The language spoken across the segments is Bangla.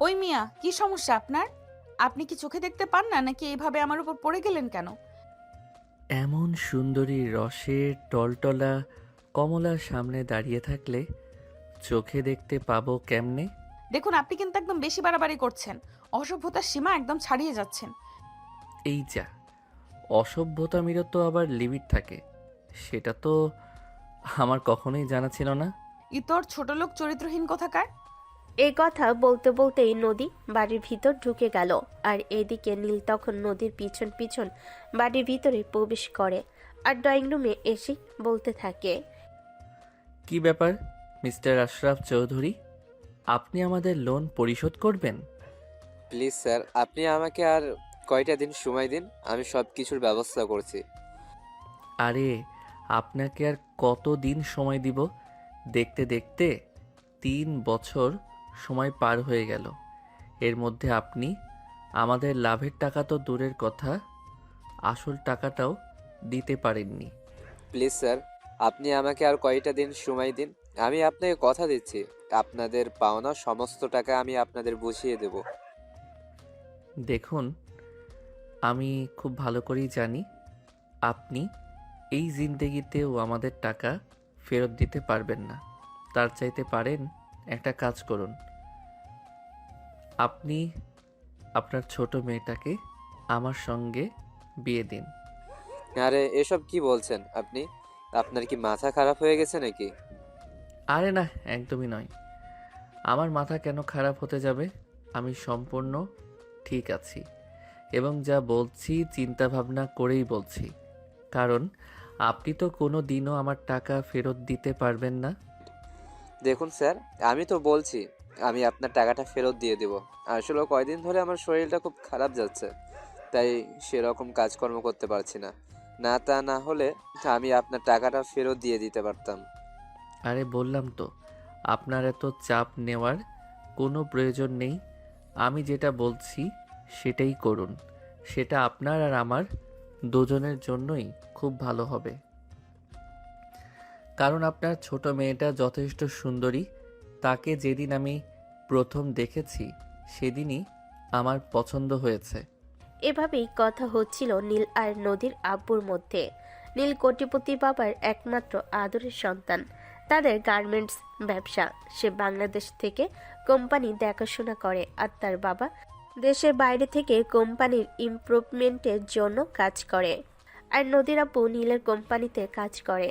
ওই মিয়া, কি সমস্যা আপনার? আপনি কি চোখে দেখতে পান না, নাকি এইভাবে আমার উপর পড়ে গেলেন কেন? এমন সুন্দরী রসের টলটলা কমলার সামনে দাঁড়িয়ে থাকলে চোখে দেখতে পাবো কেমনে? দেখুন, আপনি কিন্তু একদম বেশি বাড়াবাড়ি করছেন। অসভ্যতার সীমা একদম ছাড়িয়ে যাচ্ছেন। এই যা, অসভ্যতামিরও তো আবার লিমিট থাকে। সেটা তো আমার কখনোই জানা ছিল না। ইতর ছোটলোক চরিত্রহীন কোথাকার। এই কথা বলতে বলতেই নদী বাড়ির ভিতর ঢুকে গেল। আর এদিকে নীল তখন নদীর পিছন পিছন বাড়ির ভিতরে প্রবেশ করে আর ড্রয়িং রুমে এসে বলতে থাকে। কি ব্যাপার মিস্টার আশরাফ চৌধুরী, আপনি আমাদের লোন পরিশোধ করবেন? প্লিজ স্যার, আপনি আমাকে আর কয়টা দিন সময় দিন, আমি সব কিছুর ব্যবস্থা করছি। আরে, আপনাকে আর কত দিন সময় দিব? দেখতে দেখতে 3 বছর সময় পার হয়ে গেল। এর মধ্যে আপনি আমাদের লাভের টাকা তো দূরের কথা, আসল টাকাটাও দিতে পারেননি। প্লিজ স্যার, আপনি আমাকে আর কয়টা দিন সময় দিন, আমি আপনাকে কথা দিচ্ছি আপনাদের পাওনা সমস্ত টাকা আমি আপনাদের বুঝিয়ে দেব। দেখুন, আমি খুব ভালো করেই জানি আপনি এই জিন্দেগিতেও আমাদের টাকা ফেরত দিতে পারবেন না। তার চাইতে পারেন একটা কাজ করুন, আপনি আপনার ছোট মেয়েটাকে আমার সঙ্গে বিয়ে দিন। আরে এসব কি বলছেন আপনি? আপনার কি মাথা খারাপ হয়ে গেছে নাকি? আরে না, একদমই নয়। আমার মাথা কেন খারাপ হতে যাবে? আমি সম্পূর্ণ ঠিক আছি এবং যা বলছি চিন্তা ভাবনা করেই বলছি। কারণ আপনি তো কোনো দিনও আমার টাকা ফেরত দিতে পারবেন না। দেখুন স্যার, আমি তো বলছি আমি আপনার টাকাটা ফেরত দিয়ে দেব। আসলে কয়দিন ধরে আমার শরীরটা খুব খারাপ যাচ্ছে, তাই সেরকম কাজকর্ম করতে পারছি না। না তা না হলে আমি আপনার টাকাটা ফেরত দিয়ে দিতে পারতাম। আরে বললাম তো, আপনার এত চাপ নেওয়ার কোনো প্রয়োজন নেই। আমি যেটা বলছি সেটাই করুন। সেটা আপনার আর আমার দুজনের জন্যই খুব ভালো হবে। কারণ আপনার ছোট মেয়েটা যথেষ্ট সুন্দরী। তাকে যেদিন আমি প্রথম দেখেছি সেদিনই আমার পছন্দ হয়েছে। এভাবেই কথা হচ্ছিল নীল আর নদীর আব্বুর মধ্যে। নীল কোটিপতি বাবার একমাত্র আদরের সন্তান। তাদের গার্মেন্টস ব্যবসা। সে বাংলাদেশ থেকে কোম্পানি দেখাশোনা করে আর তার বাবা দেশের বাইরে থেকে কোম্পানির ইমপ্রুভমেন্টের জন্য কাজ করে। আর নদীর আব্বু নীলের কোম্পানিতে কাজ করে।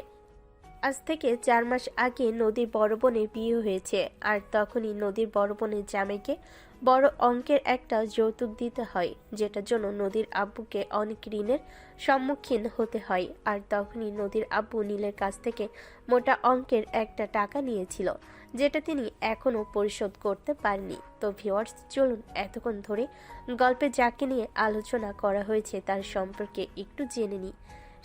আজ থেকে 4 মাস আগে নদীর বড় বোনের বিয়ে হয়েছে। আর তখনই নদীর বড় বোনের জামাইকে বড় অঙ্কের একটা যৌতুক দিতে হয়, যেটার জন্য নদীর আব্বুকে অনেক ঋণের সম্মুখীন হতে হয়। আর তখনই নদীর আব্বু নীলের কাছ থেকে মোটা অঙ্কের একটা টাকা নিয়েছিল, যেটা তিনি এখনো পরিশোধ করতে পারেনি। তো ভিউয়ার্স, চলুন এতক্ষণ ধরে গল্পে যাকে নিয়ে আলোচনা করা হয়েছে তার সম্পর্কে একটু জেনে নিই।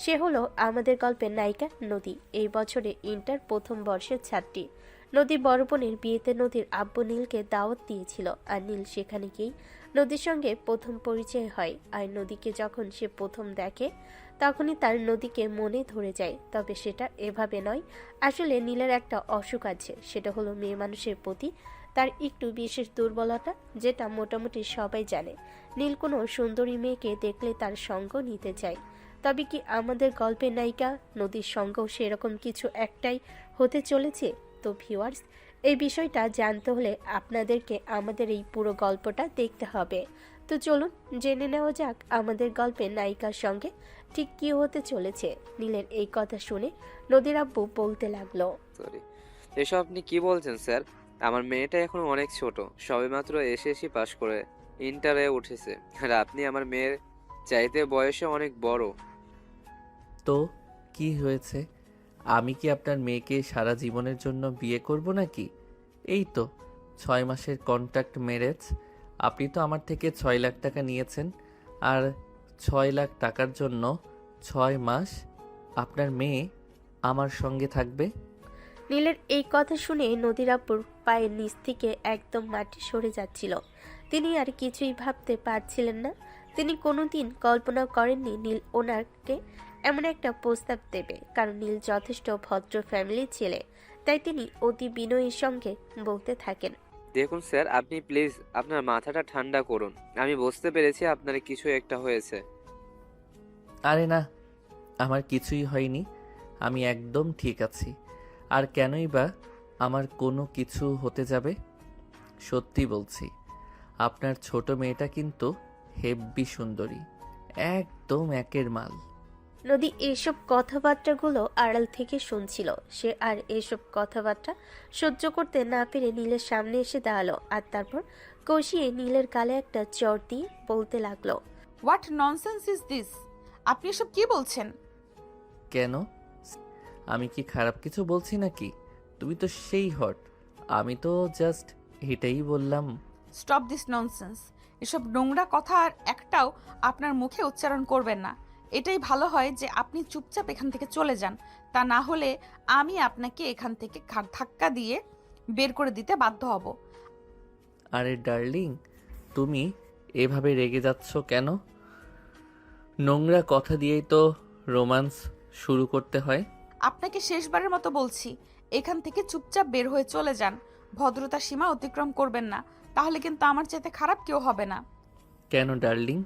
সে হলো আমাদের গল্পের নায়িকা নদী। এই বছরে ইন্টার প্রথম বর্ষের ছাত্রী। নদী বড় বোনের বিয়েতে নদীর আব্বু নীলকে দাওয়াত দিয়েছিল, আর নীল সেখানে গিয়েই নদীর সঙ্গে প্রথম পরিচয় হয়। আর নদীকে যখন সে প্রথম দেখে তখনই তার নদীকে মনে ধরে যায়। তবে সেটা এভাবে নয়, আসলে নীলের একটা অসুখ আছে, সেটা হলো মেয়ে মানুষের প্রতি তার একটু বিশেষ দুর্বলতা, যেটা মোটামুটি সবাই জানে। নীল কোনো সুন্দরী মেয়েকে দেখলে তার সঙ্গ নিতে চায়। তবে কি আমাদের গল্পের নায়িকা নদীর সঙ্গেও সেরকম কিছু একটাই হতে চলেছে? তো ভিউয়ার্স, এই বিষয়টা জানতে হলে আপনাদেরকে আমাদের এই পুরো গল্পটা দেখতে হবে। তো চলুন জেনে নেওয়া যাক আমাদের গল্পের নায়িকার সঙ্গে ঠিক কী হতে চলেছে। নীলের এই কথা শুনে নদীর আব্বু বলতে লাগলো। সরি, এসব আপনি কি বলছেন স্যার? আমার মেয়েটা এখন অনেক ছোট, সবেমাত্র এসএসসি পাশ করে ইন্টারে উঠেছে, আর আপনি আমার মেয়ের চাইতে বয়সে অনেক বড়। তো কি হয়েছে? আমি কি আপনার মেয়েকে সারা জীবনের জন্য বিয়ে করব নাকি? এই তো 6 মাসের কন্ট্রাক্ট ম্যারেজ। আপনি তো আমার থেকে 6 লাখ টাকা নিয়েছেন, আর 6 লাখ টাকার জন্য 6 মাস আপনার মেয়ে আমার সঙ্গে থাকবে। নীলের এই কথা শুনে নদীর আব্বুর পায়ের নিচ থেকে একদম মাটি সরে যাচ্ছিল। তিনি আর কিছুই ভাবতে পারছিলেন না। তিনি কোনোদিন কল্পনা করেননি নীল ওনাকে এমন একটা প্রস্তাব দেবে, কারণ নীল যথেষ্ট ভদ্র ফ্যামিলির ছেলে। তাই তিনি অতি বিনয়ের সঙ্গে বলতে থাকেন। দেখুন স্যার, আপনি প্লিজ আপনার মাথাটা ঠান্ডা করুন। আমি বুঝতে পেরেছি আপনার কিছু একটা হয়েছে। আরে না, আমার কিছুই হয়নি। আমি একদম ঠিক আছি। আর কেনই বা আমার কোনো কিছু হতে যাবে? সত্যি বলছি, আপনার ছোট মেয়েটা কিন্তু হেব্বি সুন্দরী, একদম একের মাল। নদী এইসব কথাবার্তাগুলো আড়াল থেকে শুনছিল। সে আর এইসব কথাবার্তা সহ্য করতে না পেরে নীলের সামনে এসে দাঁড়ালো, আর তারপর কষিয়ে নীলের গালে একটা চড় দিয়ে বলতে লাগলো। What nonsense is this? আপনি এসব কি বলছেন? কেন? আমি কি খারাপ কিছু বলছি নাকি? তুমি তো সেই হট। আমি তো জাস্ট এটাই বললাম। Stop this nonsense. এসব নোংরা কথা আর একটাও আপনার মুখে উচ্চারণ করবেন না। এটাই ভালো হয় যে আপনি চুপচাপ এখান থেকে চলে যান। তা না হলে আমি আপনাকে এখান থেকে ধাক্কা দিয়ে বের করে দিতে বাধ্য হব। আরে ডার্লিং, তুমি এভাবে রেগে যাচ্ছ কেন? নোংরা কথা দিয়েই তো রোম্যান্স শুরু করতে হয়। আপনাকে শেষবারের মতো বলছি, এখান থেকে চুপচাপ বের হয়ে চলে যান। ভদ্রতার সীমা অতিক্রম করবেন না, তাহলে কিন্তু আমার চাইতে খারাপ কেউ হবে না। কেন ডার্লিং,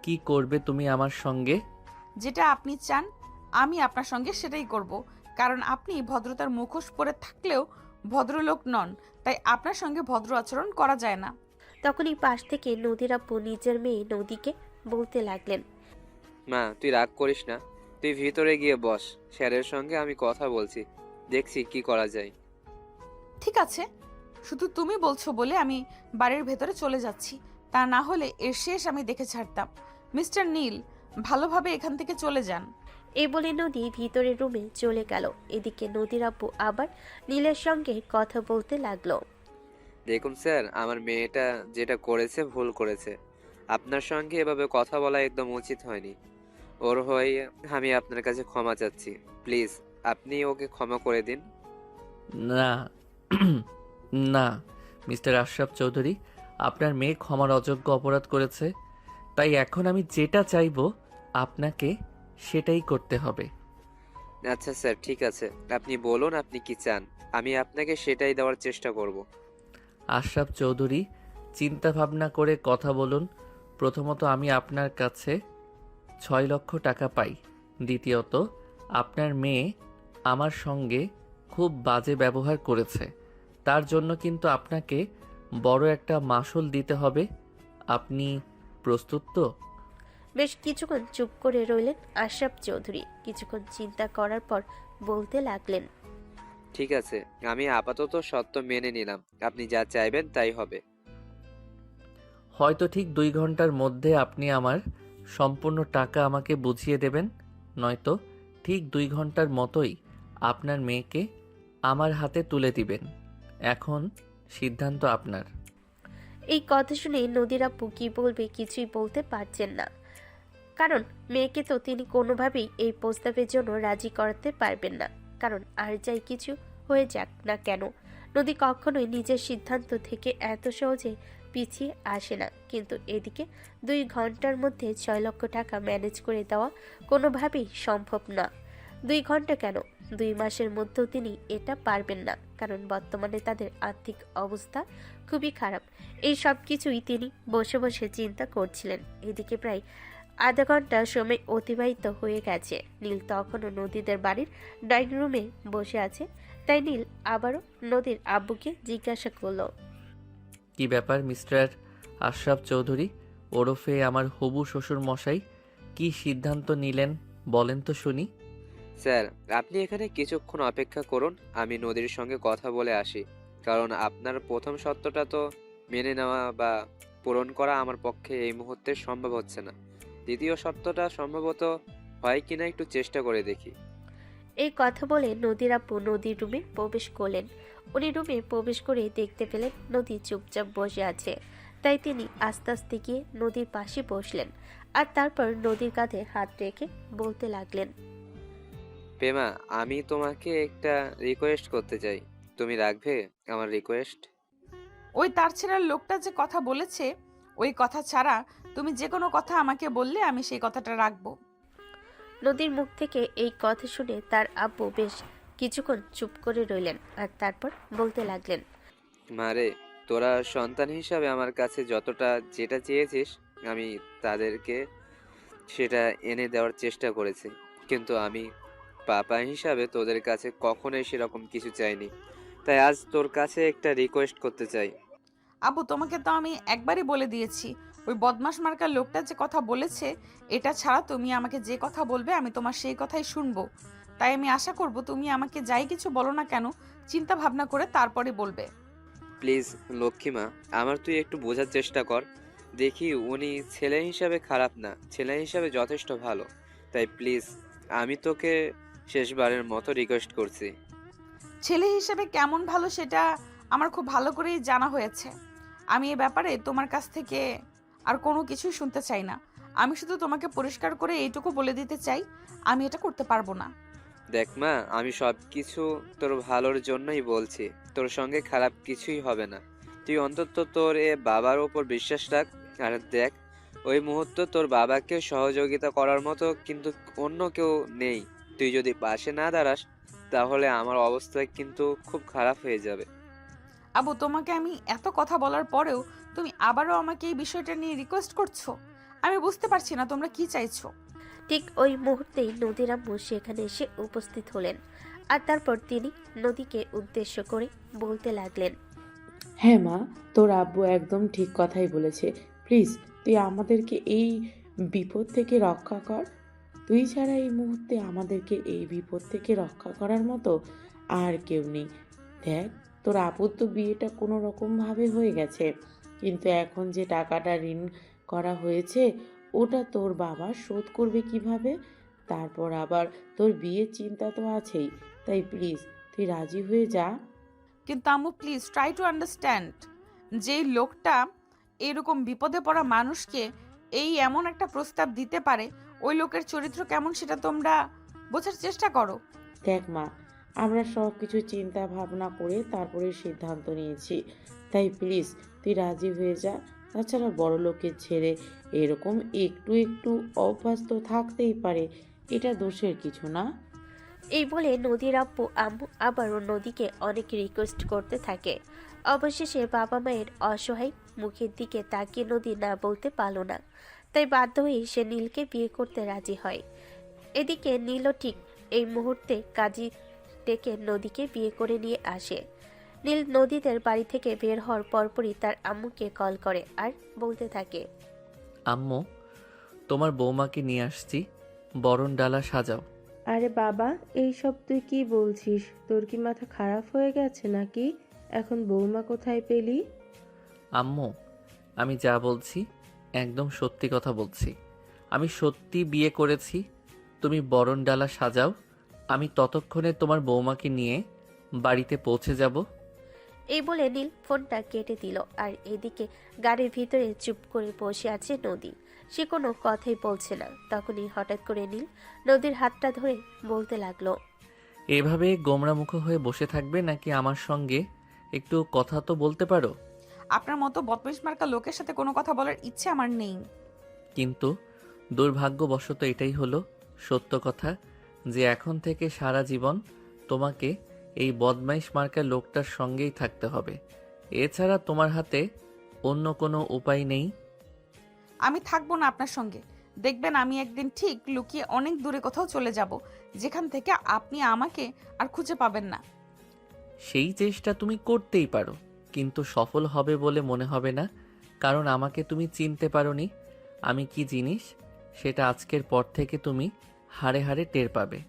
কি করবে তুমি আমার সঙ্গে? যেটা আপনি চান আমি আপনার সঙ্গে সেটাই করব, কারণ আপনি ভদ্রতার মুখোশ পরে থাকলেও ভদ্রলোক নন, তাই আপনার সঙ্গে ভদ্র আচরণ করা যায় না। তখনই পাশ থেকে নদীর আপু নিজের মেয়ে নদীকে বলতে লাগলেন। মা, তুই রাগ করিস না। তুই ভিতরে গিয়ে বস, স্যারের সঙ্গে আমি কথা বলছি, দেখছি কি করা যায়। ঠিক আছে, শুধু তুমি বলছো বলে আমি বাড়ির ভেতরে চলে যাচ্ছি, তা না হলে এর শেষ আমি দেখে ছাড়তাম। মিস্টার নীল, ভালোভাবে এখান থেকে চলে যান। এই বলে নদী ভিতরের রুমে চলে গেল। এদিকে নদীর আপু আবার নীলের সঙ্গে কথা বলতে লাগলো। দেখুন স্যার, আমার মেয়েটা যেটা করেছে ভুল করেছে। আপনার সঙ্গে এভাবে কথা বলা একদম উচিত হয়নি। ওর হয়ে আমি আপনার কাছে ক্ষমা চাচ্ছি। প্লিজ আপনি ওকে ক্ষমা করে দিন। না না, মিস্টার আশরাফ চৌধুরী, আপনার মেয়ে ক্ষমার অযোগ্য অপরাধ করেছে। তাই এখন আমি যেটা চাইবো আপনাকে সেটাই করতে হবে। আচ্ছা স্যার, ঠিক আছে, আপনি বলুন আপনি কি চান, আমি আপনাকে সেটাই দেওয়ার চেষ্টা করব। আশরাফ চৌধুরী, চিন্তা ভাবনা করে কথা বলুন। প্রথমত, আমি আপনার কাছে 6 লক্ষ টাকা পাই। দ্বিতীয়ত, আপনার মেয়ে আমার সঙ্গে খুব বাজে ব্যবহার করেছে, তার জন্য কিন্তু আপনাকে বড় একটা মাশুল দিতে হবে। আপনি প্রস্তুত তো? বেশ কিছুক্ষণ চুপ করে রইলেন আশরাফ চৌধুরী। কিছুক্ষণ চিন্তা করার পর বলতে লাগলেন। ঠিক আছে, আমি আপাতত সত্য মেনে নিলাম, আপনি যা চাইবেন তাই হবে। হয়তো ঠিক 2 ঘন্টার মধ্যে আপনি আমার সম্পূর্ণ টাকা আমাকে বুঝিয়ে দেবেন, নয়তো ঠিক 2 ঘন্টার মতোই আপনার মেয়েকে আমার হাতে তুলে দিবেন। এখন সিদ্ধান্ত আপনার। এই কথা শুনে নদীর আপু কি বলবে কিছুই বলতে পারছেন না, কারণ মেয়েকে তো তিনি কোনোভাবেই এই প্রস্তাবের জন্য রাজি করাতে পারবেন না। কারণ আর যাই কিছু হয়ে যাক না কেন, নদী কখনোই নিজের সিদ্ধান্ত থেকে এত সহজে পিছিয়ে আসে না। কিন্তু এদিকে 2 ঘন্টার মধ্যে 6 লক্ষ টাকা ম্যানেজ করে দেওয়া কোনোভাবেই সম্ভব না। 2 ঘন্টা কেন, 2 মাসের মধ্যেও তিনি এটা পারবেন না, কারণ বর্তমানে তাদের আর্থিক অবস্থা খুবই খারাপ। এই সব কিছুই তিনি বসে বসে চিন্তা করছিলেন। এদিকে প্রায় আধা ঘন্টা সময় অতিবাহিত হয়ে গেছে। নীল তখনও নদীদের বাড়ির ড্রয়িং রুমে বসে আছে। তাই নীল আবারও নদীর আব্বুকে জিজ্ঞাসা করলো। কি ব্যাপার মিস্টার আশরাফ চৌধুরী ওরফে আমার হবু শ্বশুর মশাই, কি সিদ্ধান্ত নিলেন বলেন তো শুনি? স্যার, আপনি এখানে কিছুক্ষণ অপেক্ষা করুন, আমি নদীর সঙ্গে কথা বলে আসি। কারণ আপনার প্রথম সত্যটা তো মেনে নেওয়া বা পূরণ করা আমার পক্ষে এই মুহূর্তে সম্ভব হচ্ছে না। দ্বিতীয় সত্যটা সম্ভবত হয় কিনা একটু চেষ্টা করে দেখি। এই কথা বলে নদীর আপু নদীর রুমে প্রবেশ করলেন। উনি রুমে প্রবেশ করে দেখতে পেলেন নদী চুপচাপ বসে আছে। তাই তিনি আস্তে আস্তে গিয়ে নদীর পাশে বসলেন, আর তারপর নদীর কাঁধে হাত রেখে বলতে লাগলেন। প্রেমা, আমি তোমাকে একটা রিকোয়েস্ট করতে চাই, তুমি রাখবে আমার রিকোয়েস্ট? ওই তার ছেড়ার লোকটা যে কথা বলেছে, ওই কথা ছাড়া তুমি যে কোনো কথা আমাকে বললে আমি সেই কথাটা রাখবো। নদীর মুখ থেকে এই কথা শুনে তার আব্বু বেশ কিছুক্ষণ চুপ করে রইলেন, আর তারপর বলতে লাগলেন। মারে, তোরা সন্তান হিসাবে আমার কাছে যতটা যেটা চেয়েছিস আমি তাদেরকে সেটা এনে দেওয়ার চেষ্টা করেছি, কিন্তু আমি পাপা হিসাবে তোদের কাছে কখনোই সেরকম কিছু চাইনি। তাই আজ তোর কাছে একটা রিকোয়েস্ট করতে চাই। আব্বু, তোমাকে তো আমি একবারই বলে দিয়েছি, ওই বদমাস মার্কার লোকটা যে কথা বলেছে এটা ছাড়া তুমি আমাকে যে কথা বলবে আমি তোমার সেই কথাই শুনবো। তাই আমি আশা করব তুমি আমাকে যাই কিছু বলো না কেন চিন্তা ভাবনা করে তারপরে বলবে। প্লিজ লক্ষ্মীমা, আমার তুই একটু বোঝার চেষ্টা কর। দেখি উনি ছেলে হিসাবে খারাপ না, ছেলে হিসাবে যথেষ্ট ভালো। তাই প্লিজ আমি তোকে শেষবারের মতো রিকোয়েস্ট করছি। ছেলে হিসেবে কেমন ভালো সেটা আমার খুব ভালো করেই জানা হয়েছে। আমি এ ব্যাপারে তোমার কাছ থেকে আর কোনো কিছুই শুনতে চাই না। আমি শুধু তোমাকে পরিষ্কার করে এইটুকু বলে দিতে চাই, আমি এটা করতে পারবো না। দেখ মা, আমি সব কিছু তোর ভালোর জন্যই বলছি। তোর সঙ্গে খারাপ কিছুই হবে না। তুই অন্তত তোর এ বাবার ওপর বিশ্বাস রাখ। আর দেখ, ওই মুহূর্তে তোর বাবাকে সহযোগিতা করার মতো কিন্তু অন্য কেউ নেই। তুই যদি পাশে না দাঁড়াস তাহলে আমার অবস্থা কিন্তু খুব খারাপ হয়ে যাবে। আবু, তোমাকে আমি এত কথা বলার পরেও তুমি আবারও আমাকে এই বিষয়টা নিয়ে রিকোয়েস্ট করছো। আমি বুঝতে পারছি না তোমরা কি চাইছো। ঠিক ওই মুহূর্তেই নদীর আম্মু সেখানে এসে উপস্থিত হলেন। আর তারপর তিনি নদীকে উদ্দেশ্য করে বলতে লাগলেন, হ্যাঁ মা, তোর আব্বু একদম ঠিক কথাই বলেছে। প্লিজ তুই আমাদেরকে এই বিপদ থেকে রক্ষা কর। তুই ছাড়া এই মুহূর্তে আমাদেরকে এই বিপদ থেকে রক্ষা করার মতো আর কেউ নেই। দেখ, তোর আপুর তো বিয়েটা কোনো রকমভাবে হয়ে গেছে, কিন্তু এখন যে টাকাটা ঋণ করা হয়েছে ওটা তোর বাবা শোধ করবে কিভাবে? তারপর আবার তোর বিয়ের চিন্তা তো আছেই। তাই প্লিজ তুই রাজি হয়ে যা। কিন্তু আম্মু, প্লিজ ট্রাই টু আন্ডারস্ট্যান্ড। যেই লোকটা এরকম বিপদে পড়া মানুষকে এই এমন একটা প্রস্তাব দিতে পারে, ওই লোকের চরিত্র কেমন সেটা তোমরা বোঝার চেষ্টা করো। দেখ মা, আমরা সব কিছু চিন্তা ভাবনা করে তারপরে সিদ্ধান্ত নিয়েছি। তাই প্লিজ তুই রাজি হয়ে যা। তাছাড়া বড় লোকের ছেলে এরকম একটু একটু অভ্যাস তো থাকতেই পারে, এটা দোষের কিছু না। এই বলে নদীর আম্মু আবারও নদীকে অনেক রিকোয়েস্ট করতে থাকে। অবশেষে বাবা মায়ের অসহায় মুখের দিকে তাকিয়ে নদী না বলতে পারল না। তাই বাধ্য হয়ে সে নীলকে বিয়ে করতে রাজি হয়। এদিকে নীলও ঠিক এই মুহূর্তে কাজী ডেকে নদীকে বিয়ে করে নিয়ে আসে। নীল নদীদের বাড়ি থেকে বের হওয়ার পরপরই তার আম্মুকে কল করে আর বলতে থাকে, আম্মু, তোমার বৌমাকে নিয়ে আসছি, বরণ ডালা সাজাও। আরে বাবা, এইসব তুই কি বলছিস? তোর কি মাথা খারাপ হয়ে গেছে নাকি? এখন বৌমা কোথায় পেলি? আম্মু, আমি যা বলছি একদম সত্যি কথা বলছি। আমি সত্যি বিয়ে করেছি। তুমি বরণ ডালা সাজাও, আমি ততক্ষণে তোমার বৌমাকে নিয়ে বাড়িতে পৌঁছে যাব। এই বলে নীল ফোনটা কেটে দিল। আর এদিকে গাড়ির ভিতরে চুপ করে বসে আছে নদী। সে কোনো কথাই বলছে না। তখনই হঠাৎ করে নীল নদীর হাতটা ধরে বলতে লাগলো, এভাবে গোমড়ামুখ হয়ে বসে থাকবে নাকি আমার সঙ্গে একটু কথা তো বলতে পারো? আপনার মতো বদমাইশ মার্কা লোকের সাথে কোনো কথা বলার ইচ্ছে আমার নেই। কিন্তু দুর্ভাগ্যবশত এটাই হলো সত্য কথা, যে এখন থেকে সারা জীবন তোমাকে এই বদমাইশ মার্কা লোকটার সঙ্গেই থাকতে হবে। এছাড়া তোমার হাতে অন্য কোনো উপায় নেই। আমি থাকবো না আপনার সঙ্গে। দেখবেন আমি একদিন ঠিক লুকিয়ে অনেক দূরে কোথাও চলে যাব, যেখান থেকে আপনি আমাকে আর খুঁজে পাবেন না। সেই চেষ্টা তুমি করতেই পারো, কিন্তু সফল হবে বলে মনে হবে না, কারণ আমাকে তুমি চিনতে পারোনি। আমি কি জিনিস সেটা আজকের পর থেকে তুমি হাড়ে হাড়ে টের পাবে।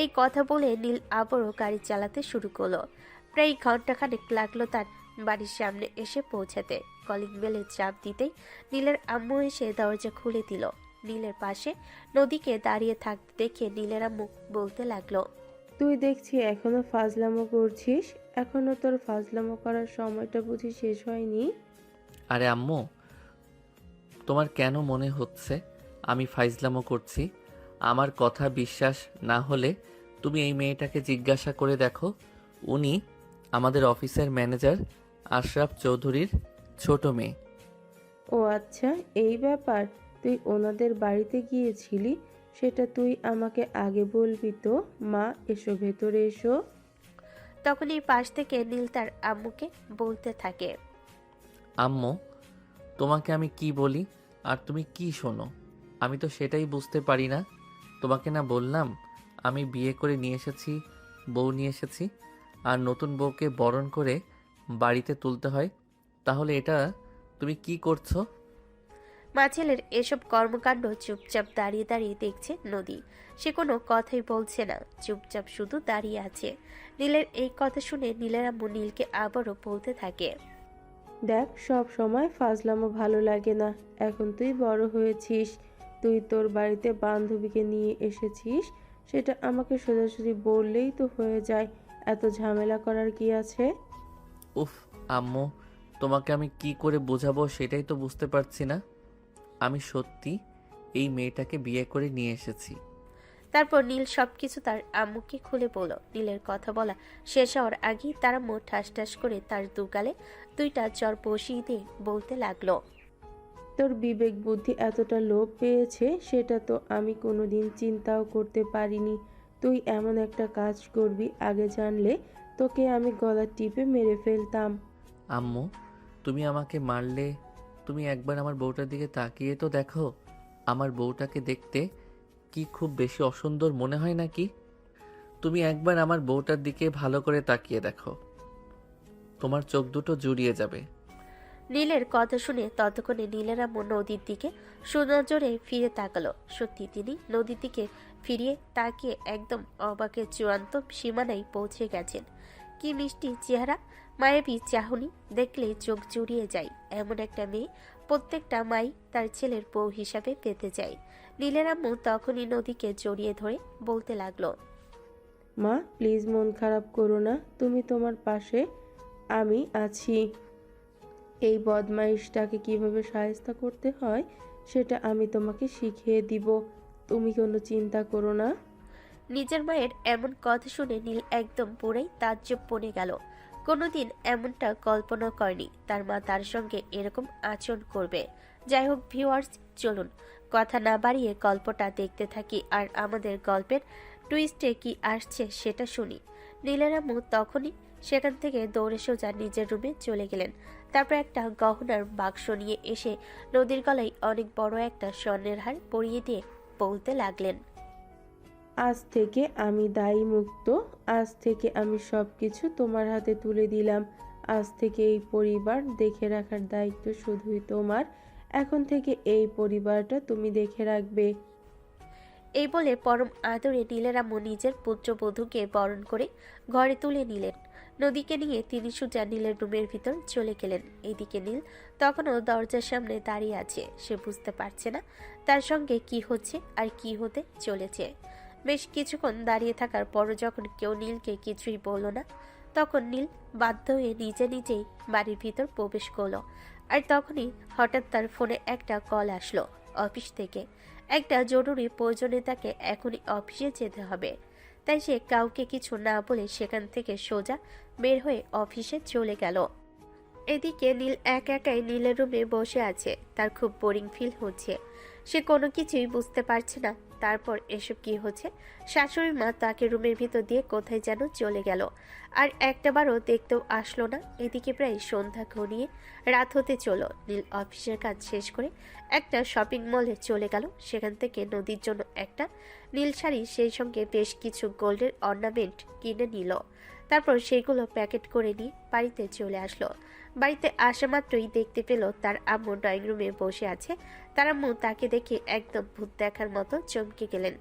এই কথা বলে নীল আবারও গাড়ি চালাতে শুরু করলো। প্রায় ঘন্টাখানেক লাগলো তার বাড়ির সামনে এসে পৌঁছাতে। কলিং বেলে চাপ দিতেই নীলের আম্মু এসে দরজা খুলে দিল। নীলের পাশে নদীকে দাঁড়িয়ে থাকতে দেখে নীলের আম্মু বলতে লাগলো, তুই দেখছি এখনো ফাজলামো করছিস। এখনো তোর ফাজলামো করার সময়টা বুঝি শেষ হয়নি? আরে আম্মু, তোমার কেন মনে হচ্ছে আমি ফাইজলামো করছি? আমার কথা বিশ্বাস না হলে তুমি এই মেয়েটাকে জিজ্ঞাসা করে দেখো। উনি আমাদের অফিসের ম্যানেজার আশরাফ চৌধুরীর ছোট মেয়ে। ও আচ্ছা, এই ব্যাপার। তুই ওনাদের বাড়িতে গিয়েছিলি? সেটা তুই আমাকে আগে বলবি তো। মা, এসো ভেতরে এসো। তখনই পাশ থেকে নীল তার আম্মুকে বলতে থাকে। আম্মু, তোমাকে আমি কি বলি আর তুমি কি শোনো? আমি তো সেটাই বুঝতে পারি না। তোমাকে না বললাম আমি বিয়ে করে নিয়ে এসেছি, বউ নিয়ে এসেছি, আর নতুন বউকে বরণ করে বাড়িতে তুলতে হয়। তাহলে এটা তুমি কি করছো? মা ছেলের এসব কর্মকাণ্ড চুপচাপ দাঁড়িয়ে দাঁড়িয়ে দেখছে নদী। সে কোনো কথাই বলছে না, চুপচাপ শুধু দাঁড়িয়ে আছে। নীলের এই কথা শুনে নীলের আম্মু নীলকে আবারও বলতে থাকে। দেখ, সব সময় ফাজলামো ভালো লাগে না। এখন তুই বড় হয়েছিস, তুই তোর বাড়িতে বান্ধবীকে নিয়ে এসেছিস, সেটা আমাকে সোজাসুজি বললেই তো হয়ে যায়। এত ঝামেলা করার কি আছে? উফ আম্মু, তোমাকে আমি কি করে বোঝাবো সেটাই তো বুঝতে পারছি না। আমি সত্যি এই মেয়েটাকে বিয়ে করে নিয়ে এসেছি। তারপর নীল সবকিছু তার আম্মুকে খুলে বলল। নীলের কথা বলা শেষ হওয়ার আগেই তার আম্মু ঠাস ঠাস করে তার দুগালে দুইটা চর বসিয়ে দিয়ে বলতে লাগলো। তোর বিবেক বুদ্ধি এতটা লোপ পেয়েছে সেটা তো আমি কোনোদিন চিন্তাও করতে পারিনি। তুই এমন একটা কাজ করবি, আগে জানলে তোকে আমি গলা টিপে মেরে ফেলতাম। আম্মু, তুমি আমাকে মারলে তুমি একবার আমার বউটার দিকে তাকিয়ে তো দেখো। আমার বউটাকে দেখতে কি খুব বেশি অসুন্দর মনে হয় নাকি? তুমি একবার আমার বউটার দিকে ভালো করে তাকিয়ে দেখো, তোমার চোখ দুটো জুড়িয়ে যাবে। নীলের কথা শুনে ততক্ষণে নীলের আম্মু নদীর দিকে সুনজরে ফিরে তাকালো। সত্যি তিনি নদীর দিকে ফিরিয়ে তাকিয়ে একদম অবাকের চূড়ান্ত সীমানায় পৌঁছে গেছেন। কি মিষ্টি চেহারা, মায়াবী চাহনি, দেখলে চোখ জুড়িয়ে যায়। এমন একটা মেয়ে প্রত্যেকটা মাই তার ছেলের বউ হিসাবে পেতে চায়। নীলের আম্মু তখনই নদীকে জড়িয়ে ধরে বলতে লাগলো। মা, প্লিজ মন খারাপ করো না, তুমি তোমার পাশে আমি আছি। এই বদমাইশটাকে কিভাবে শায়েস্তা করতে হয় সেটা আমি তোমাকে শিখিয়ে দিব, তুমি কোনো চিন্তা করো না। নিজের মায়ের এমন কথা শুনে নীল একদম পুরাই তাজ্জব বনে গেল। কোনোদিন এমনটা কল্পনা করেনি তার মা তার সঙ্গে এরকম আচরণ করবে। যাই হোক ভিউয়ার্স, চলুন কথা না বাড়িয়ে গল্পটা দেখতে থাকি আর আমাদের গল্পের টুইস্টে কি আসছে সেটা শুনি। নীলের আম্মু তখনই সেখান থেকে দৌড়ে সোজা নিজের রুমে চলে গেলেন। তারপর একটা গহনার বাক্স নিয়ে এসে নদীর গলায় অনেক বড় একটা স্বর্ণের হার পরিয়ে দিয়ে বলতে লাগলেন। আজ থেকে আমি দায়ী মুক্ত, আজ থেকে আমি সব কিছু তোমার হাতে তুলে দিলাম। আজ থেকে এই পরিবার দেখে রাখার দায়িত্ব শুধুই তোমার। এখন থেকে এই পরিবারটা তুমি দেখে রাখবে। এই বলে পরম আদরে নীলের আম্মু নিজের পুত্রবধূকে বরণ করে ঘরে তুলে নিলেন। নদীকে নিয়ে তিনি সোজা নীলের রুমের ভিতর চলে গেলেন। এদিকে নীল তখনও দরজার সামনে দাঁড়িয়ে আছে। সে বুঝতে পারছে না তার সঙ্গে কি হচ্ছে আর কি হতে চলেছে। বেশ কিছুক্ষণ দাঁড়িয়ে থাকার পরও যখন কেউ নীলকে কিছুই বলল না, তখন নীল বাধ্য হয়ে নিজে নিজেই বাড়ির ভিতর প্রবেশ করলো। আর তখনই হঠাৎ তার ফোনে একটা কল আসলো অফিস থেকে। একটা জরুরি প্রয়োজনে তাকে এখনই অফিসে যেতে হবে। তাই সে কাউকে কিছু না বলে সেখান থেকে সোজা বের হয়ে অফিসে চলে গেল। এদিকে নীল একাই নীলের রুমে বসে আছে। তার খুব বোরিং ফিল হচ্ছে। সে কোনো কিছুই বুঝতে পারছে না তারপর এসব কি হচ্ছে। শাশুড়ি মা তাকে রুমের ভিতর দিয়ে কোথায় যেন চলে গেল, আর একটাবারও দেখতেও আসলো না। এদিকে প্রায় সন্ধ্যা ঘনিয়ে রাত হতে চলো। নীল অফিসের কাজ শেষ করে একটা শপিং মলে চলে গেল। সেখান থেকে নদীর জন্য একটা নীল শাড়ি, সেই সঙ্গে বেশ কিছু গোল্ডের অর্নামেন্ট কিনে নিল। তারপর সেগুলো প্যাকেট করে নিয়ে বাড়িতে চলে আসলো। বাড়িতে আসা মাত্রই দেখতে পেল তার আম্মু ড্রয়িং রুমে বসে আছে। তার আম্মু তাকে দেখে একদম ভূত দেখার মতো চমকে গেলেন,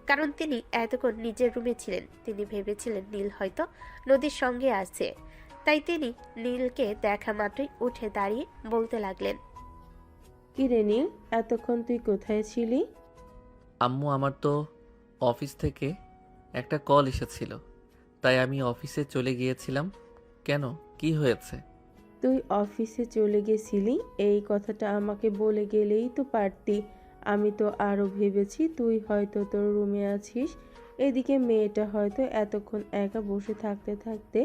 কারণ তিনি এতক্ষণ নিজের রুমে ছিলেন। তিনি ভেবেছিলেন নীল হয়তো নদীর সঙ্গে আছে, তাই তিনি নীলকে দেখা মাত্রই উঠে দাঁড়িয়ে বলতে লাগলেন। কি রে নীল, এতক্ষণ তুই কোথায় ছিলি? আম্মু, আমার তো অফিস থেকে একটা কল এসেছিল, তাই আমি অফিসে চলে গিয়েছিলাম। কেন, কি হয়েছে? তুই অফিসে চলে গেছিলি, এই কথাটা আমাকে বলে গেলেই তো পারতি। আমি তো আরো ভেবেছি তুই হয়তো তোর রুমে আছিস। এদিকে মেয়েটা হয়তো এতক্ষণ একা বসে থাকতে থাকতে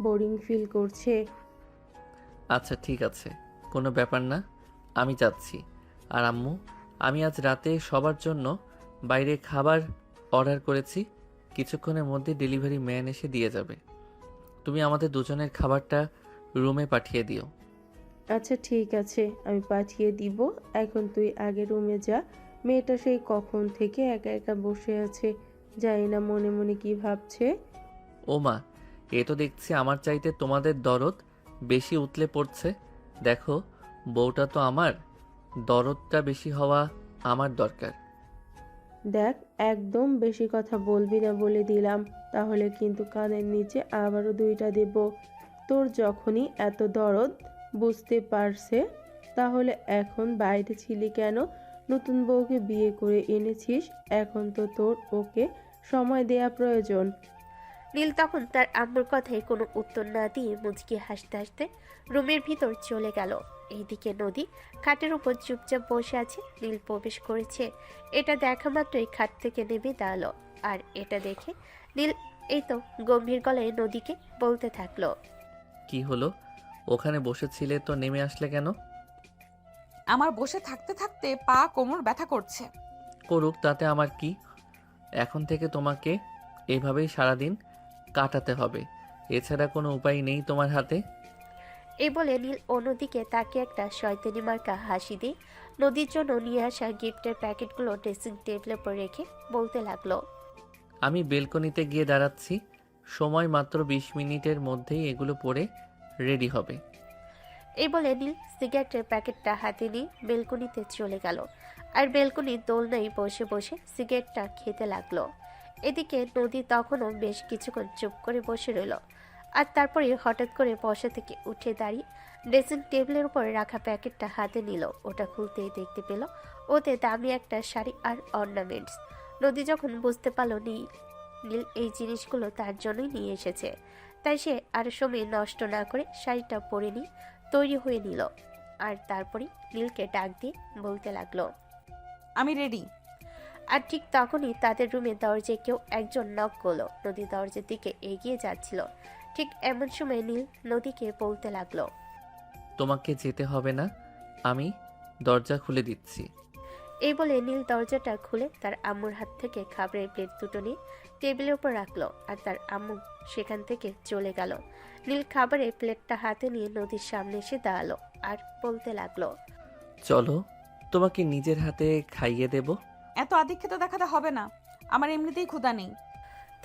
বোরিং ফিল করছে। আচ্ছা ঠিক আছে, কোনো ব্যাপার না, আমি যাচ্ছি। আর আম্মু, আমি আজ রাতে সবার জন্য বাইরে খাবার অর্ডার করেছি, কিছুক্ষণের মধ্যে ডেলিভারি ম্যান এসে দিয়ে যাবে। তুমি আমাদের দুজনের খাবারটা রুমে পাঠিয়ে দিও। আচ্ছা ঠিক আছে, আমি পাঠিয়ে দিব। এখন তুই আগে রুমে যা। মেয়েটা সেই কখন থেকে একা একা বসে আছে, জানি না মনে মনে কি ভাবছে। ও মা, এ তো দেখছি আমার চাইতে তোমাদের দরদ বেশি উতলে পড়ছে। দেখো, বউটা তো আমার, দরদটা বেশি হওয়া আমার দরকার। দেখ, একদম বেশি কথা বলবি না বলে দিলাম, তাহলে কিন্তু কানের নিচে আবারও 2টা দেব। তোর যখনই এত দরদ বুঝতে পারছে, তাহলে এখন বাইরে ছিলি কেন? নতুন বউকে বিয়ে করে এনেছিস, এখন তো তোর ওকে সময় দেয়া প্রয়োজন। নীল তখন তার আম্মুর কথায় কোনো উত্তর না দিয়ে মুচকি হাসতে হাসতে রুমের ভিতর চলে গেল। এইদিকে নদী খাটের উপর চুপচাপ বসে আছে। নীল প্রবেশ করেছে, এটা দেখা মাত্রই খাট থেকে নেমে দাঁড়ালো। আর এটা দেখে নীল এই তো গম্ভীর গলায় নদীকে বলতে থাকলো, কি হলো? ওখানে বসেছিলে তো নেমে আসলে কেন? আমার বসে থাকতে থাকতে পা কোমর ব্যথা করছে। করুক, তাতে আমার কি? এখন থেকে তোমাকে এভাবেই সারাদিন কাটাতে হবে, এছাড়া কোনো উপায় নেই তোমার হাতে। এই বলে নীল অন্যদিকে তাকে একটা শয়তানি মার্কা হাসি দিয়ে নদীর জন্য নিয়ে আসা গিফটের প্যাকেটগুলো ড্রেসিং টেবিলের উপর রেখে বলতে লাগলো, আমি বেলকনিতে গিয়ে দাঁড়াচ্ছি, সময় মাত্র 20 মিনিটের মধ্যেই এগুলো পরে রেডি হবে। এই বলে নীল সিগারেটের প্যাকেটটা হাতে নিয়ে বেলকনিতে চলে গেল। আর বেলকনির দোলনায় বসে বসে সিগারেটটা খেতে লাগলো। এদিকে নদী তখনও বেশ কিছুক্ষণ চুপ করে বসে রইল। আর তারপরে হঠাৎ করে বসা থেকে উঠে দাঁড়িয়ে ড্রেসিং টেবিলের উপর রাখা প্যাকেটটা হাতে নিল। ওটা খুলতেই দেখতে পেল ওতে দামি একটা শাড়ি আর অর্নামেন্টস। নদী যখন বুঝতে পারল নীল এই জিনিসগুলো তার জন্যই নিয়ে এসেছে, তাই সে আর সময় নষ্ট না করে শাড়িটা পরে নিয়ে তৈরি হয়ে নিল। আর তারপরে নীলকে ডাক দিয়ে বলতে লাগলো, আমি রেডি। আর ঠিক তখনই তাদের রুমে দরজায় কেউ একজন নক করলো। নদী দরজার দিকে এগিয়ে যাচ্ছিল। ঠিক এমন সময় নীল নদীকে বলতে লাগলো, তোমাকে যেতে হবে না, আমি দরজা খুলে দিচ্ছি। এই বলে নীল দরজাটা খুলে তার আম্মুর হাত থেকে খাবারের প্লেট দুটো নিয়ে টেবিলের উপর রাখলো। আর তার আম্মু সেখান থেকে চলে গেল। নীল খাবারের প্লেটটা হাতে নিয়ে নদীর সামনে এসে দাঁড়ালো আর বলতে লাগলো, চলো, তোমাকে নিজের হাতে খাইয়ে দেব। এত আধিক্যতা দেখাতে হবে না, আমার এমনিতেই ক্ষুধা নেই।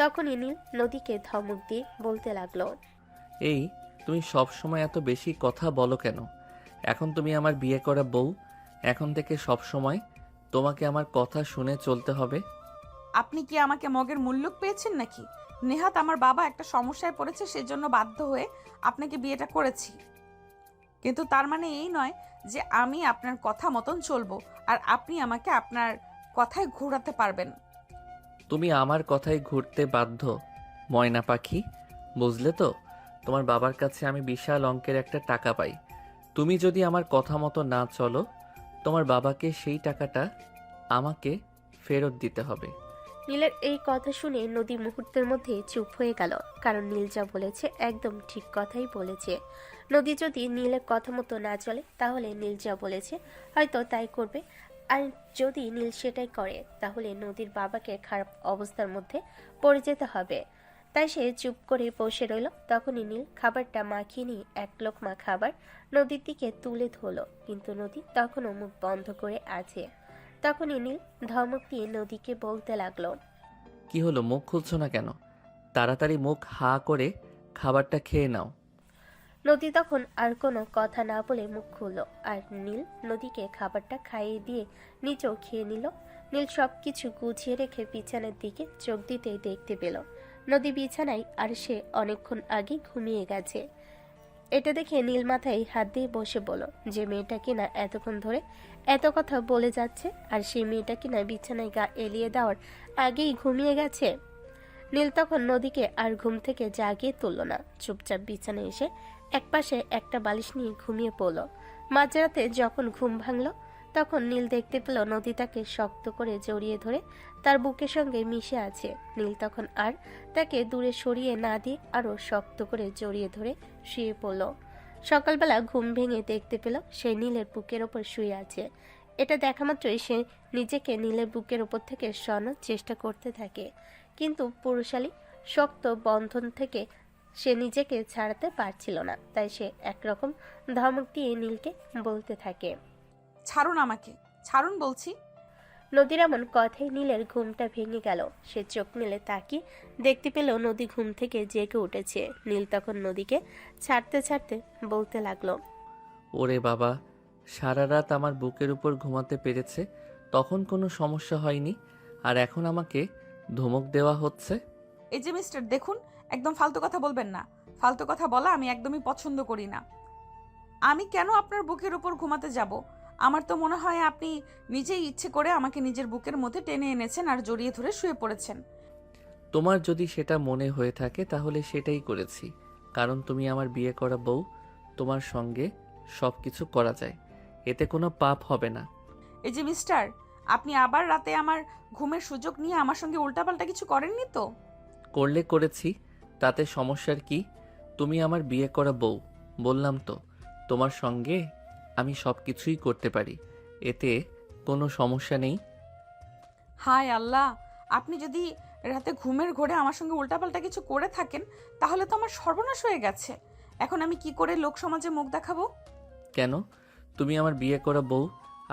তখনই নীল নদীকে ধমক দিয়ে বলতে লাগলো, এই, তুমি সব সময় এত বেশি কথা বলো কেন? এখন তুমি আমার বিয়ে করা বউ, এখন থেকে সব সময় তোমাকে আমার কথা শুনে চলতে হবে। আপনি কি আমাকে মগের মুল্লুক পেয়েছেন নাকি? নেহাত আমার বাবা একটা সমস্যায় পড়েছে, সেজন্য বাধ্য হয়ে আপনাকে বিয়েটা করেছি। কিন্তু তার মানে এই নয় যে আমি আপনার কথা মতন চলবো আর আপনি আমাকে আপনার কথায় ঘোরাতে পারবেন। তুমি আমার কথায় ঘুরতে বাধ্য, ময়না পাখি, বুঝলে তো? তোমার বাবার কাছে আমি বিশাল অঙ্কের একটা টাকা পাই। তুমি যদি আমার কথা মতো না চলো, তোমার বাবাকে সেই টাকাটা আমাকে ফেরত দিতে হবে। নীলের এই কথা শুনে নদী মুহূর্তের মধ্যে চুপ হয়ে গেল, কারণ নীল যা বলেছে একদম ঠিক কথাই বলেছে। নদী যদি নীলের কথা মতো না চলে, তাহলে নীল যা বলেছে হয়তো তাই করবে। আর যদি নীল সেটাই করে, তাহলে নদীর বাবাকে খারাপ অবস্থার মধ্যে পড়ে যেতে হবে। তাই সে চুপ করে বসে রইল। তখনই নীল খাবারটা মাখিয়ে নিয়ে এক লোকমা খাবার নদীর দিকে তুলে ধরল, কিন্তু নদী তখনও মুখ বন্ধ করে আছে। তখনই নীল ধমক দিয়ে নদীকে বলতে লাগলো, কি হলো, মুখ খুলছো না কেন? তাড়াতাড়ি মুখ হা করে খাবারটা খেয়ে নাও। নদী তখন আর কোনো কথা না বলে মুখ খুলল। আর নীল নদীকে খাবারটা খাইয়ে দিয়ে নিজেও খেয়ে নিল। নীল সবকিছু গুছিয়ে রেখে বিছানার দিকে চোখ দিতেই দেখতে পেল নদী বিছানায়, আর সে অনেকক্ষণ আগে ঘুমিয়ে গেছে। এটা দেখে নীল মাথায় হাত দিয়ে বসে বলল যে মেয়েটা কিনা এতক্ষণ ধরে এত কথা বলে যাচ্ছে, আর সেই মেয়েটা কিনা বিছানায় গা এলিয়ে দেওয়ার আগেই ঘুমিয়ে গেছে। নীল তখন নদীকে আর ঘুম থেকে জাগিয়ে তুলল না, চুপচাপ বিছানায় এসে একপাশে একটা বালিশ নিয়ে ঘুমিয়ে পড়ল। মাঝরাতে যখন ঘুম ভাঙল, তখন নীল দেখতে পেল নদী তাকে শক্ত করে জড়িয়ে ধরে তার বুকের সঙ্গে মিশে আছে। নীল তখন আর তাকে দূরে সরিয়ে না দিয়ে আরো শক্ত করে জড়িয়ে ধরে শুয়ে পড়ল। সকালবেলা ঘুম ভেঙে দেখতে পেল সে নীলের বুকের ওপর শুয়ে আছে। এটা দেখা মাত্রই সে নিজেকে নীলের বুকের ওপর থেকে সরানোর চেষ্টা করতে থাকে, কিন্তু পুরুষালী শক্ত বন্ধন থেকে সে নিজেকে ছাড়াতে পারছিল না, তাই সে একরকম ধমক দিয়ে নীলকে বলতে থাকে। ছাড়ুন আমাকে, ছাড়ুন বলছি। নদীর এমন কথায় নীলের ঘুমটা ভেঙে গেল। সে চোখ মেলে তাকিয়ে দেখতে পেল নদী ঘুম থেকে জেগে উঠেছে। নীল তখন নদীকে ছাড়তে ছাড়তে বলতে লাগলো। ওরে বাবা, সারা রাত আমার বুকের উপর ঘুমাতে পেরেছে, তখন কোনো সমস্যা হয়নি, আর এখন আমাকে ধমক দেওয়া হচ্ছে। এই যে মিস্টার, দেখুন, একদম ফালতু কথা বলবেন না। ফালতু কথা বলা আমি একদমই পছন্দ করি না। আমি কেন আপনার বুকের উপর ঘুমাতে যাব? আমার তো মনে হয় আপনি নিজেই ইচ্ছে করে আমাকে নিজের বুকের মধ্যে টেনে এনেছেন আর জড়িয়ে ধরে শুয়ে পড়েছেন। তোমার যদি সেটা মনে হয়ে থাকে তাহলে সেটাই করেছি, কারণ তুমি আমার বিয়ে করা বউ, তোমার সঙ্গে সব কিছু করা যায়, এতে কোনো পাপ হবে না। এই যে মিস্টার, আপনি আবার রাতে আমার ঘুমের সুযোগ নিয়ে আমার সঙ্গে উল্টাপাল্টা কিছু করেননি তো? করলে করেছি, তাতে সমস্যার কি? তুমি আমার বিয়ে করা বউ, বললাম তো, তোমার সঙ্গে আমি সব কিছুই করতে পারি, এতে কোনো সমস্যা নেই। হায় আল্লাহ, আপনি যদি রাতে ঘুমের ঘোরে আমার সঙ্গে উল্টাপাল্টা কিছু করে থাকেন তাহলে তো আমার সর্বনাশ হয়ে গেছে। এখন আমি কি করে লোক সমাজে মুখ দেখাবো? কেন? তুমি আমার বিয়ে করা বউ,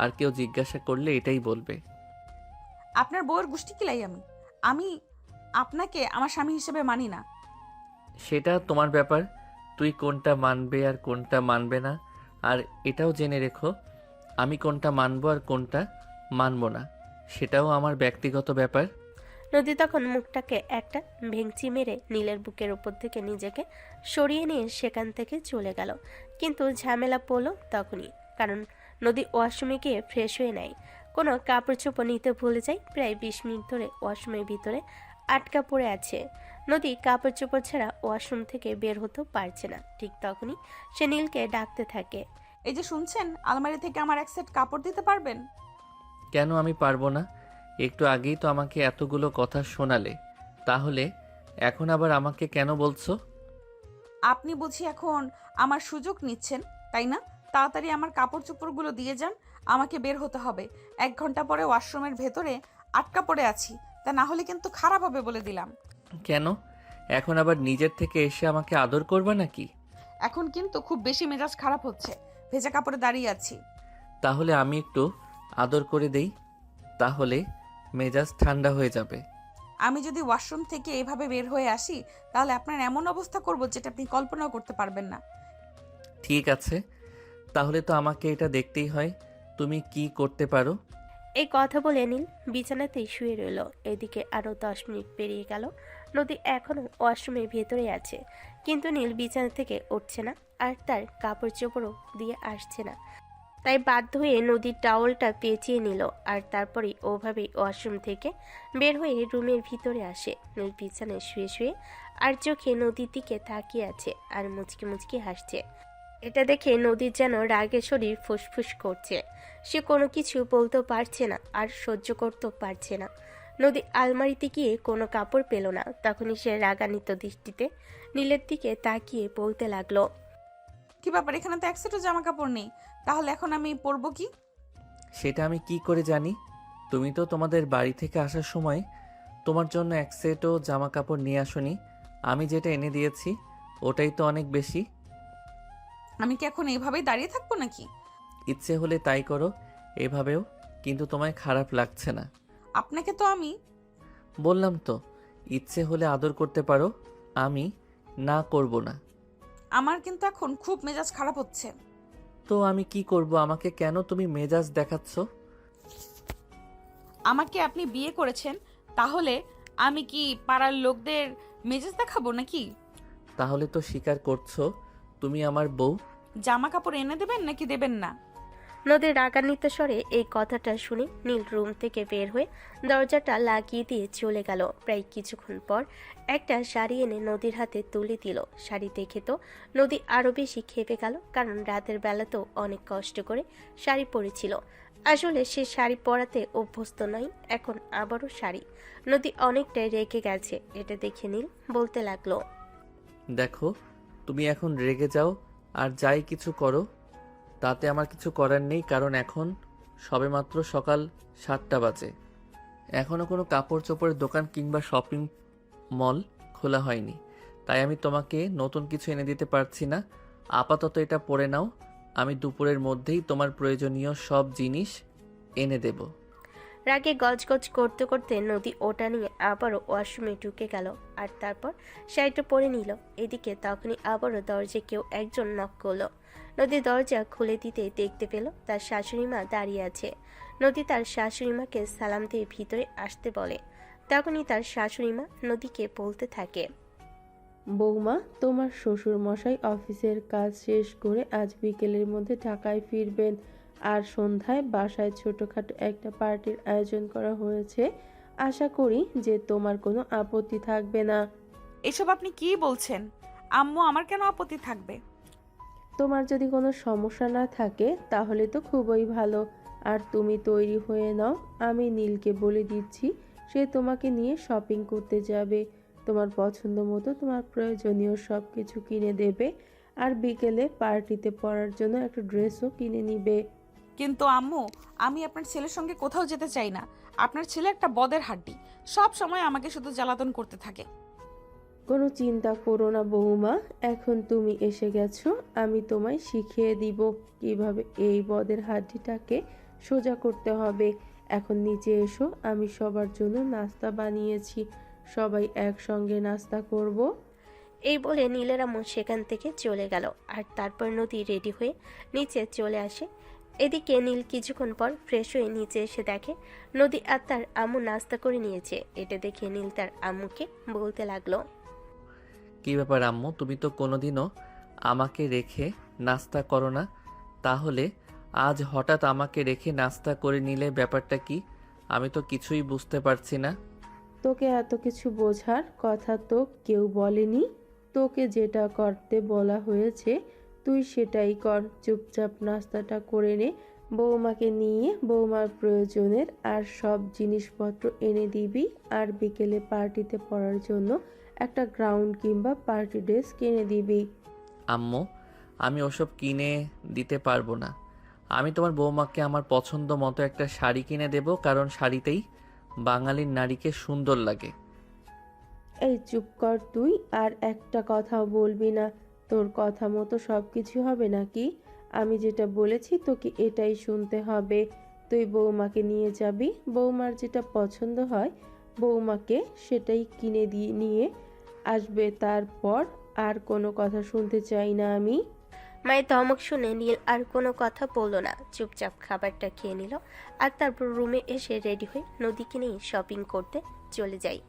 আর কেউ জিজ্ঞাসা করলে এটাই বলবে। আপনার বউয়ের গুষ্টি কিলাই আমি। আমি আপনাকে আমার স্বামী হিসেবে মানি না। সেটা তোমার ব্যাপার, তুই কোনটা মানবে আর কোনটা মানবে না। আর এটাও জেনে রেখো, আমি কোনটা মানবো আর কোনটা মানবো না সেটাও আমার ব্যক্তিগত ব্যাপার। নদী তখন মুখটাকে একটা ভেঙচি মেরে নীলের বুকের উপর থেকে নিজেকে সরিয়ে নিয়ে সেখান থেকে চলে গেল। কিন্তু ঝামেলা পড়ল তখনই, কারণ নদী ওয়াশরুমে গিয়ে ফ্রেশ হয়ে নেয়। কোনো কাপড় চোপড় নিতে ভুলে যায়। প্রায় 20 মিনিট ধরে ওয়াশরুমের ভিতরে আটকা পড়ে আছে। নদী কাপড় চোপড় ছাড়া ওয়াশরুম থেকে বের হতেও পারছে না। ঠিক তখনই সে নীলকে ডাকতে থাকে। এই যে শুনছেন, আলমারি থেকে আমার এক সেট কাপড় দিতে পারবেন? কেন আমি পারবো না? একটু আগেই তো আমাকে এতগুলো কথা শোনালে, তাহলে এখন আবার আমাকে কেন বলছো? আপনি বুঝি এখন আমার সুযোগ নিচ্ছেন, তাই না? তাড়াতাড়ি আমার কাপড় চোপড়গুলো দিয়ে যান, আমাকে বের হতে হবে। 1 ঘন্টা পরে ওয়াশরুমের ভেতরে আটকা পড়ে আছি, তা না হলে কিন্তু খারাপ হবে বলে দিলাম। কেন? এখন আবার নিজের থেকে এসে আমাকে আদর করবা নাকি? এখন কিন্তু খুব বেশি মেজাজ খারাপ হচ্ছে, ভেজা কাপড়ে দাঁড়িয়ে আছি। তাহলে আমি একটু আদর করে দেই, তাহলে মেজাজ ঠান্ডা হয়ে যাবে। আমি যদি ওয়াশরুম থেকে এভাবে বের হয়ে আসি তাহলে আপনার এমন অবস্থা করব যেটা আপনি কল্পনাও করতে পারবেন না। ঠিক আছে, তাহলে তো আমাকে এটা দেখতেই হয় তুমি কি করতে পারো। এই কথা বলে নীল বিছানাতেই শুয়ে রইল। এদিকে আরো 10 মিনিট পেরিয়ে গেল। নদী এখনো ওয়াশরুমের ভেতরে আছে, কিন্তু নীল বিছানা থেকে উঠছে না, আর তার কাপড় চোপড়ও দিয়ে আসছে না। তাই বাধ্য হয়ে নদীর টাওয়ালটা পেঁচিয়ে নিল, আর তারপরে ওভাবেই ওয়াশরুম থেকে বের হয়ে রুমের ভিতরে আসে। নীল বিছানায় শুয়ে শুয়ে আর চোখে নদীর দিকে তাকিয়ে আছে আর মুচকি মুচকি হাসছে। এটা দেখে নদীর যেন রাগে শরীর ফুসফুস করছে। সে কোনো কিছু বলতেও পারছে না আর সহ্য করতেও পারছে না। নদী আলমারিতে গিয়ে কোনো কাপড় পেল না। তখনই সে রাগান্বিত দৃষ্টিতে নীলের দিকে তাকিয়ে বলতে লাগলো। কি ব্যাপার, এখানে তো এক সেটও জামা কাপড় নেই, তাহলে এখন আমি পরবো কি? সেটা আমি কি করে জানি? তুমি তো তোমাদের বাড়ি থেকে আসার সময় তোমার জন্য এক সেটও জামা কাপড় নিয়ে আসোনি। আমি যেটা এনে দিয়েছি ওটাই তো অনেক বেশি। আমি কি এখন এইভাবেই দাঁড়িয়ে থাকবো নাকি? ইচ্ছে হলে তাই করো, এভাবেও, কিন্তু তোমায় খারাপ লাগছে না? আপনাকে তো আমি বললাম তো, ইচ্ছে হলে আদর করতে পারো, আমি না করব না। আমার কিন্তু এখন খুব মেজাজ খারাপ হচ্ছে। তো আমি কি করব? আমাকে কেন তুমি মেজাজ দেখাচ্ছ? আমাকে আপনি বিয়ে করেছেন, তাহলে আমি কি পাড়ার লোকদের মেজাজ দেখাবো নাকি? তাহলে তো স্বীকার করছো তুমি আমার বউ। জামা কাপড় এনে দেবেন নাকি দেবেন না? নদীর রাগান্বিত স্বরে এই কথাটা শুনে নীল রুম থেকে বের হয়ে দরজাটা লাগিয়ে দিয়ে চলে গেল। প্রায় কিছুক্ষণ পর একটা শাড়ি এনে নদীর হাতে তুলে দিল। শাড়ি দেখে তো নদী আরো বেশি খেপে গেল, কারণ রাতের বেলাতেও অনেক কষ্ট করে শাড়ি পরেছিল। আসলে সে শাড়ি পরাতে অভ্যস্ত নয়, এখন আবারও শাড়ি। নদী অনেকটাই রেগে গেছে। এটা দেখে নীল বলতে লাগলো। দেখো, তুমি এখন রেগে যাও আর যাই কিছু করো, তাতে আমার কিছু করার নেই, কারণ এখন সবেমাত্র সকাল 7টা বাজে। এখনও কোনো কাপড় চোপড়ের দোকান কিংবা শপিং মল খোলা হয়নি। তাই আমি তোমাকে নতুন কিছু এনে দিতে পারছি না। আপাতত এটা পরে নাও, আমি দুপুরের মধ্যেই তোমার প্রয়োজনীয় সব জিনিস এনে দেব। রাগে গজগজ করতে করতে নদী ওটা নিয়ে আবারও ওয়াশরুমে ঢুকে গেল আর তারপর শাড়িটা পরে নিল। এদিকে তখনই আবারও দরজায় কেউ একজন নক করলো। নদী দরজা খুলে দিতে দেখতে পেল তার শাশুড়ি মা দাঁড়িয়ে আছে। নদী তার শাশুড়ি মাকে সালাম দিয়ে ভিতরে আসতে বলে। তখনই তার শাশুড়ি মা নদীকে বলতে থাকে, বৌমা, তোমার শ্বশুর মশাই অফিসের কাজ শেষ করে আজ বিকেলের মধ্যে ঢাকায় ফিরবেন, আর সন্ধ্যায় বাসায় ছোটখাটো একটা পার্টির আয়োজন করা হয়েছে। আশা করি যে তোমার কোনো আপত্তি থাকবে না। এসব আপনি কি বলছেন? আম্মু, আমার কেন আপত্তি থাকবে? তোমার যদি কোনো সমস্যা না থাকে তাহলে তো খুবই ভালো। আর তুমি তৈরি হয়ে নাও, আমি নীলকে বলে দিচ্ছি, সে তোমাকে নিয়ে শপিং করতে যাবে। তোমার পছন্দ মতো তোমার প্রয়োজনীয় সব কিছু কিনে দেবে, আর বিকেলে পার্টিতে পরার জন্য একটা ড্রেসও কিনে নিবে। কিন্তু আম্মু, আমি আপনার ছেলের সঙ্গে কোথাও যেতে চাই না। আপনার ছেলে একটা বদের হাড্ডি, সব সময় আমাকে শুধু জ্বালাতন করতে থাকে। কোনো চিন্তা করো না বৌমা, এখন তুমি এসে গেছো, আমি তোমায় শিখিয়ে দিব কিভাবে এই বদের হাড্ডিটাকে সোজা করতে হবে। এখন নিচে এসো, আমি সবার জন্য নাস্তা বানিয়েছি, সবাই একসঙ্গে নাস্তা করব। এই বলে নীলের আম্মু সেখান থেকে চলে গেল আর তারপর নদী রেডি হয়ে নিচে চলে আসে। এদিকে নীল কিছুক্ষণ পর ফ্রেশ হয়ে নিচে এসে দেখে নদী আর তার আম্মু নাস্তা করে নিয়েছে। এটা দেখে নীল তার আম্মুকে বলতে লাগলো, কি ব্যাপার আম্মু, তুমি তো কোনোদিনও আমাকে রেখে নাস্তা করো না, তাহলে আজ হঠাৎ আমাকে রেখে নাস্তা করে নিলে ব্যাপারটা কি? আমি তো কিছুই বুঝতে পারছি না। তোকে এত কিছু বোঝার কথা তো কেউ বলেনি। তোকে যেটা করতে বলা হয়েছে তুই সেটাই কর। চুপচাপ নাস্তাটা করে নে, বৌমাকে নিয়ে বৌমার প্রয়োজনের আর সব জিনিসপত্র এনে দিবি, আর বিকেলে পার্টিতে পরার জন্য একটা গ্রাউন্ড কিংবা পার্টি ড্রেস কিনে দিবি। আম্মু, আমি ওসব কিনে দিতে পারবো না। আমি তোমার বৌমাকে আমার পছন্দ মতো একটা শাড়ি কিনে দেব, কারণ শাড়িতেই বাঙালির নারীকে সুন্দর লাগে। এই চুপ কর তুই, আর একটা কথাও বলবি না। তোর কথা মতো সব কিছু হবে নাকি? আমি যেটা বলেছি তোকে এটাই শুনতে হবে। তুই বৌমাকে নিয়ে যাবি, বৌমার যেটা পছন্দ হয় বৌমাকে সেটাই কিনে দিয়ে নিয়ে আসবে। তারপর আর কোনো কথা শুনতে চাই না আমি। মায়ের ধমক শুনে নীল আর কোনো কথা বলল না, চুপচাপ খাবারটা খেয়ে নিল আর তারপর রুমে এসে রেডি হয়ে নদীকে নিয়ে শপিং করতে চলে যায়।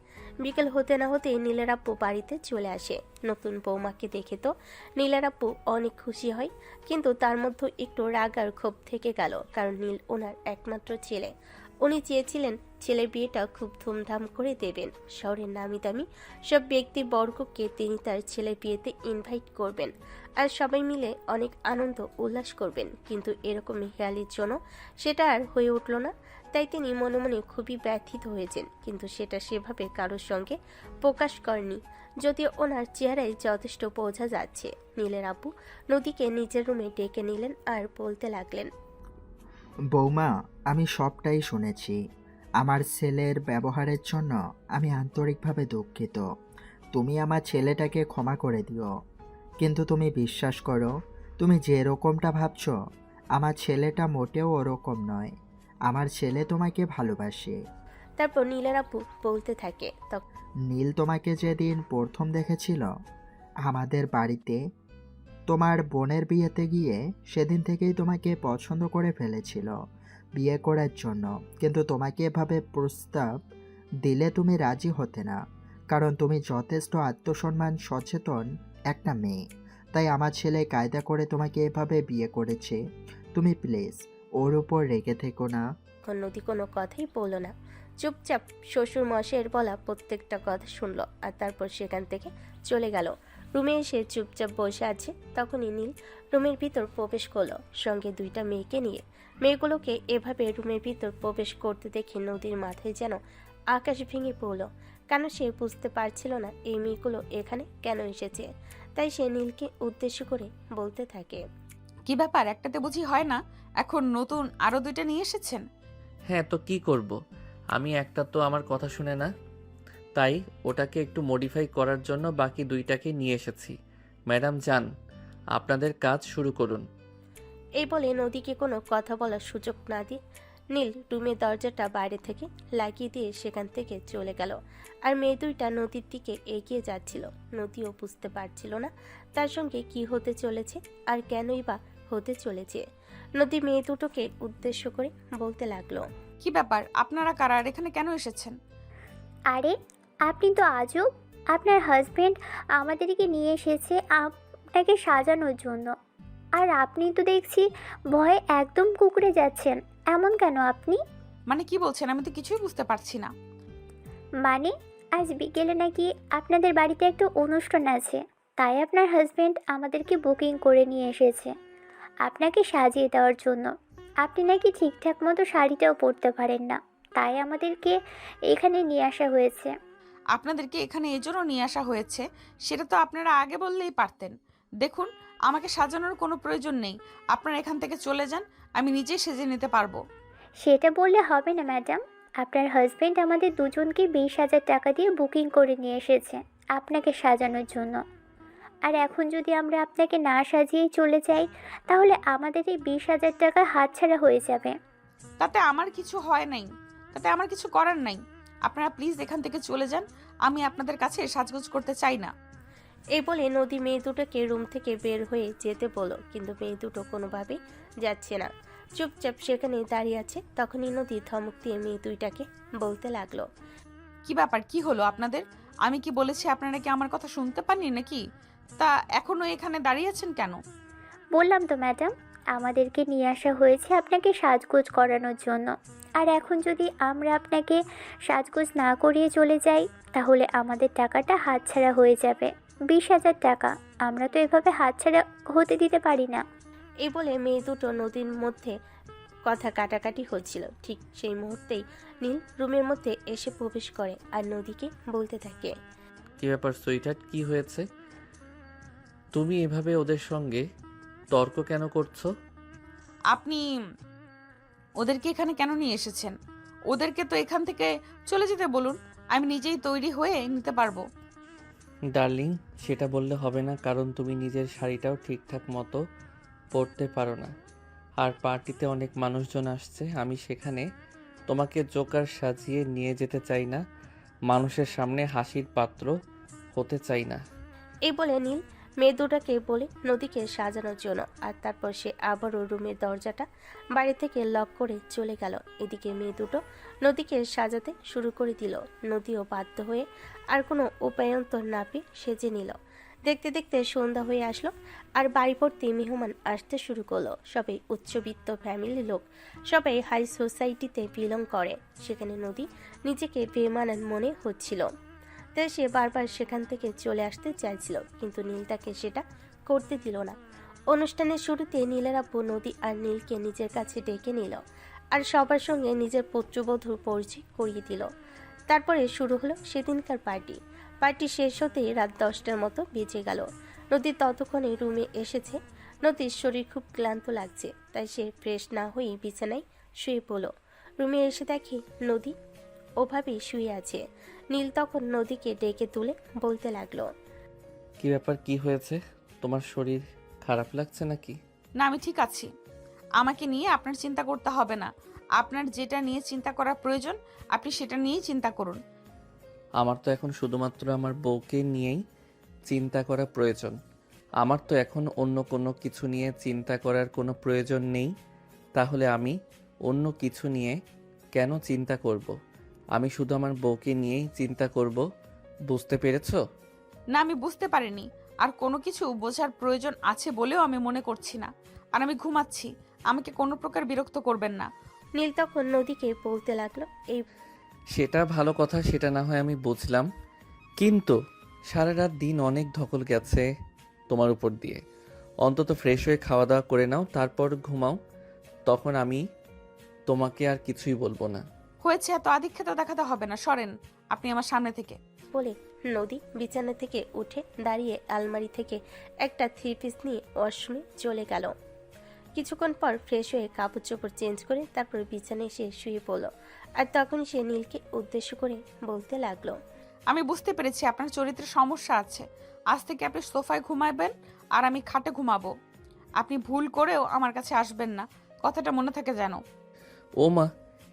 বিকেল হতে না হতে নীলের আব্বু বাড়িতে চলে আসে। নতুন বৌমাকে দেখে তো নীলের আব্বু অনেক খুশি হয়, কিন্তু তার মধ্যে একটু রাগ আর ক্ষোভ থেকে গেল, কারণ নীল ওনার একমাত্র ছেলে। উনি চেয়েছিলেন ছেলের বিয়েটা খুব ধুমধাম করে দেবেন। শহরের নামি দামি সব ব্যক্তিবর্গকে তিনি তার ছেলের বিয়েতে ইনভাইট করবেন আর সবাই মিলে অনেক আনন্দ উল্লাস করবেন, কিন্তু এরকম হেয়ালির জন্য সেটা আর হয়ে উঠল না। তাই তিনি মনে মনে খুবই ব্যথিত হয়েছেন, কিন্তু সেটা সেভাবে কারোর সঙ্গে প্রকাশ করেনি, যদিও ওনার চেহারায় যথেষ্ট বোঝা যাচ্ছে। নীলের আব্বু নদীকে নিজের রুমে ডেকে নিলেন আর বলতে লাগলেন, বৌমা, আমি সবটাই শুনেছি। আমার ছেলের ব্যবহারের জন্য আমি আন্তরিকভাবে দুঃখিত। তুমি আমার ছেলেটাকে ক্ষমা করে দিও, কিন্তু তুমি বিশ্বাস করো, তুমি যেরকমটা ভাবছো আমার ছেলেটা মোটেও ওরকম নয়। আমার ছেলে তোমাকে ভালোবাসে। তারপর নীলের আব্বু বলতে থাকে, নীল তোমাকে যেদিন প্রথম দেখেছিল আমাদের বাড়িতে তোমার বোনের বিয়েতে গিয়ে, সেদিন থেকেই তোমাকে পছন্দ করে ফেলেছিল বিয়ে করার জন্য। কিন্তু তোমাকে এভাবে প্রস্তাব দিলে তুমি রাজি হতে না, কারণ তুমি যথেষ্ট আত্মসম্মান সচেতন একটা মেয়ে। তাই আমার ছেলে কায়দা করে তোমাকে এভাবে বিয়ে করেছে। তুমি প্লিজ ওর উপর রেগে থেকো না। এখন নদী কোনো কথাই বলল না, চুপচাপ শ্বশুর মশাইয়ের বলা প্রত্যেকটা কথা শুনলো আর তারপর সেখান থেকে চলে গেল। রুমে এসে চুপচাপ বসে আছে। তখনই নীল রুমের ভিতর প্রবেশ করলো সঙ্গে দুইটা মেয়েকে নিয়ে। মেয়েগুলোকে এভাবে রুমের ভিতর প্রবেশ করতে দেখে নদীর মাথায় যেন আকাশ ভেঙে পড়লো, কারণ সে বুঝতে পারছিল না এই মেয়েগুলো এখানে কেন এসেছে। তাই সে নীলকে উদ্দেশ্য করে বলতে থাকে, কি ব্যাপার, একটাতে বুঝি হয় না? এখন নতুন আরো দুইটা নিয়ে এসেছেন? হ্যাঁ, তো কি করব? আমি একটা তো আমার কথা শুনে না। তাই ওটাকে একটু মডিফাই করার জন্য বাকি দুইটাকে নিয়ে এসেছি। ম্যাডাম যান, আপনাদের কাজ শুরু করুন। এই বলে নদীকে কোনো কথা বলার সুযোগ না দিয়ে নীল রুমের দরজাটা বাইরে থেকে লাগিয়ে দিয়ে সেখান থেকে চলে গেল। আর মেয়ে দুইটা নদীর দিকে এগিয়ে যাচ্ছিল। নদীও বুঝতে পারছিল না তার সঙ্গে কি হতে চলেছে আর কেনই বা হতে চলেছে। নদী মেয়ে দুটোকে উদ্দেশ্য করে বলতে লাগলো, কি ব্যাপার, আপনারা কারা আর এখানে কেন এসেছেন? আরে আপনি তো আজব, আপনার হাজবেন্ড আমাদেরকে নিয়ে এসেছে আপনাকে সাজানোর জন্য, আর আপনি তো দেখছি ভয়ে একদম কুঁকড়ে যাচ্ছেন। এমন কেন আপনি? মানে কি বলছেন? আমি তো কিছুই বুঝতে পারছি না। মানে আজ বিকেলে নাকি আপনাদের বাড়িতে একটা অনুষ্ঠান আছে, তাই আপনার হাজবেন্ড আমাদেরকে বুকিং করে নিয়ে এসেছে আপনাকে সাজিয়ে দেওয়ার জন্য। আপনি নাকি ঠিকঠাক মতো শাড়িটাও পরতে পারেন না, তাই আমাদেরকে এখানে নিয়ে আসা হয়েছে। আপনাদেরকে এখানে এজন্য নিয়ে আসা হয়েছে, সেটা তো আপনারা আগে বললেই পারতেন। দেখুন, আমাকে সাজানোর কোনো প্রয়োজন নেই। আপনারা এখান থেকে চলে যান, আমি নিজেই সেজে নিতে পারবো। সেটা বললে হবে না ম্যাডাম, আপনার হাজবেন্ড আমাদের দুজনকে 20,000 টাকা দিয়ে বুকিং করে নিয়ে এসেছে আপনাকে সাজানোর জন্য। আর এখন যদি আমরা আপনাকে না সাজিয়েই চলে যাই, তাহলে আমাদের এই 20,000 টাকা হাতছাড়া হয়ে যাবে। তাতে আমার কিছু হয় নাই, তাতে আমার কিছু করার নাই। আপনারা প্লিজ এখান থেকে চলে যান, আমি আপনাদের কাছে সাজগোজ করতে চাই না। এই বলে নদী মেয়ে দুটোকে রুম থেকে বের হয়ে যেতে বলো, কিন্তু মেয়ে দুটো কোনোভাবেই যাচ্ছে না, চুপচাপ সেখানে দাঁড়িয়ে আছে। তখনই নদী ধমক দিয়ে মেয়ে দুইটাকে বলতে লাগলো, কি ব্যাপার, কি হলো আপনাদের? আমি কি বলেছি, আপনারা কি আমার কথা শুনতে পাননি নাকি? তা এখনো এখানে দাঁড়িয়ে আছেন কেন? বললাম তো ম্যাডাম, আমাদেরকে নিয়ে আসা হয়েছে আপনাকে সাজগোজ করানোর জন্য। আর এখন যদি আমরা আপনাকে সাজগোজ না করিয়ে চলে যাই, তাহলে আমাদের টাকাটা হাতছাড়া হয়ে যাবে। 20,000 টাকা আমরা তো এভাবে হাতছাড়া হতে দিতে পারি না। এই বলে মেয়ে দুটো নদীর মধ্যে কথা কাটাকাটি হচ্ছিল। ঠিক সেই মুহূর্তেই নীল রুমের মধ্যে এসে প্রবেশ করে আর নদীকে বলতে থাকে, কি ব্যাপার সুইটহার্ট, কি হয়েছে? তুমি এভাবে ওদের সঙ্গে তর্ক কেন করছো? আপনি ওদেরকে এখানে কেন নিয়ে এসেছেন? ওদেরকে তো এখান থেকে চলে যেতে বলুন, আমি নিজেই তৈরি হয়ে নিতে পারবো। ডার্লিং, সেটা বললে হবে না, কারণ তুমি নিজের শাড়িটাও ঠিকঠাক মতো পরতে পারো না। আর পার্টিতে অনেক মানুষজন আসছে, আমি সেখানে তোমাকে জোকার সাজিয়ে নিয়ে যেতে চাই না, মানুষের সামনে হাসির পাত্র হতে চাই না। এই বলে নীল মেয়ে দুটাকে বলে নদীকে সাজানোর জন্য, আর তারপর সে আবারও রুমের দরজাটা বাড়ি থেকে লক করে চলে গেল। এদিকে মেয়ে দুটো নদীকে সাজাতে শুরু করে দিল। নদীও বাধ্য হয়ে আর কোনো উপায়ন্তর না পেয়ে সেজে নিল। দেখতে দেখতে সন্ধ্যা হয়ে আসলো আর বাড়ি ভর্তি মেহমান আসতে শুরু করলো। সবাই উচ্চবিত্ত ফ্যামিলির লোক, সবাই হাই সোসাইটিতে বিলং করে। সেখানে নদী নিজেকে বেমানান মনে হচ্ছিল, তাই সে বারবার সেখান থেকে চলে আসতে চাইছিল, কিন্তু নীল তাকে সেটা করতে দিল না। অনুষ্ঠানের শুরুতে নীলের আব্বু নদী আর নীলকে নিজের কাছে ডেকে নিল আর সবার সঙ্গে নিজের পুত্রবধূর পরিচয় করিয়ে দিল। তারপরে শুরু হলো সেদিনকার পার্টি। পার্টি শেষ হতেই রাত 10টার মতো বেজে গেল। নদী ততক্ষণে রুমে এসেছে। নদীর শরীর খুব ক্লান্ত লাগছে, তাই সে ফ্রেশ না হয়েই বিছানায় শুয়ে পড়ল। রুমে এসে দেখি নদী ওভাবেই শুয়ে আছে। নীল তখন নদীকে ডেকে তুলে বলতে লাগলো, কি ব্যাপার, কি হয়েছে? তোমার শরীর খারাপ লাগছে নাকি? না, আমি ঠিক আছি। আমাকে নিয়ে আপনার চিন্তা করতে হবে না। আপনার যেটা নিয়ে চিন্তা করা প্রয়োজন, আপনি সেটা নিয়েই চিন্তা করুন। আমার তো এখন শুধুমাত্র আমার বউকে নিয়েই চিন্তা করা প্রয়োজন। আমার তো এখন অন্য কোনো কিছু নিয়ে চিন্তা করার কোনো প্রয়োজন নেই। তাহলে আমি অন্য কিছু নিয়ে কেন চিন্তা করব? আমি শুধু আমার বউকে নিয়েই চিন্তা করব। বুঝতে পেরেছো? না, আমি বুঝতে পারিনি। আর কোনো কিছু বোঝার প্রয়োজন আছে বলেও আমি মনে করছি না। আর আমি ঘুমাচ্ছি, আমাকে কোনো প্রকার বিরক্ত করবেন না। নীল তখন নদীকে বলতে লাগলো, এই সেটা ভালো কথা, সেটা না হয় আমি বুঝলাম, কিন্তু সারা রাত দিন অনেক ধকল গেছে তোমার উপর দিয়ে। অন্তত ফ্রেশ হয়ে খাওয়া দাওয়া করে নাও, তারপর ঘুমাও, তখন আমি তোমাকে আর কিছুই বলবো না। হয়েছে, এত আধিক্যতা দেখাতে হবে না, সরেন আপনি আমার সামনে থেকে। বলে নদী বিছানা থেকে উঠে দাঁড়িয়ে আলমারি থেকে একটা 3 পিস নিয়ে ওয়াশরুমে চলে গেল। কিছুক্ষণ পর ফ্রেশ হয়ে কাপড় চোপড় চেঞ্জ করে তারপর বিছানায় এসে শুয়ে পড়ল। আর তখন সে নীলকে উদ্দেশ্য করে বলতে লাগলো, আমি বুঝতে পেরেছি আপনার চরিত্রে সমস্যা আছে। আজ থেকে আপনি সোফায় ঘুমাবেন আর আমি খাটে ঘুমাবো। আপনি ভুল করেও আমার কাছে আসবেন না, কথাটা মনে থাকে যেন। ও মা,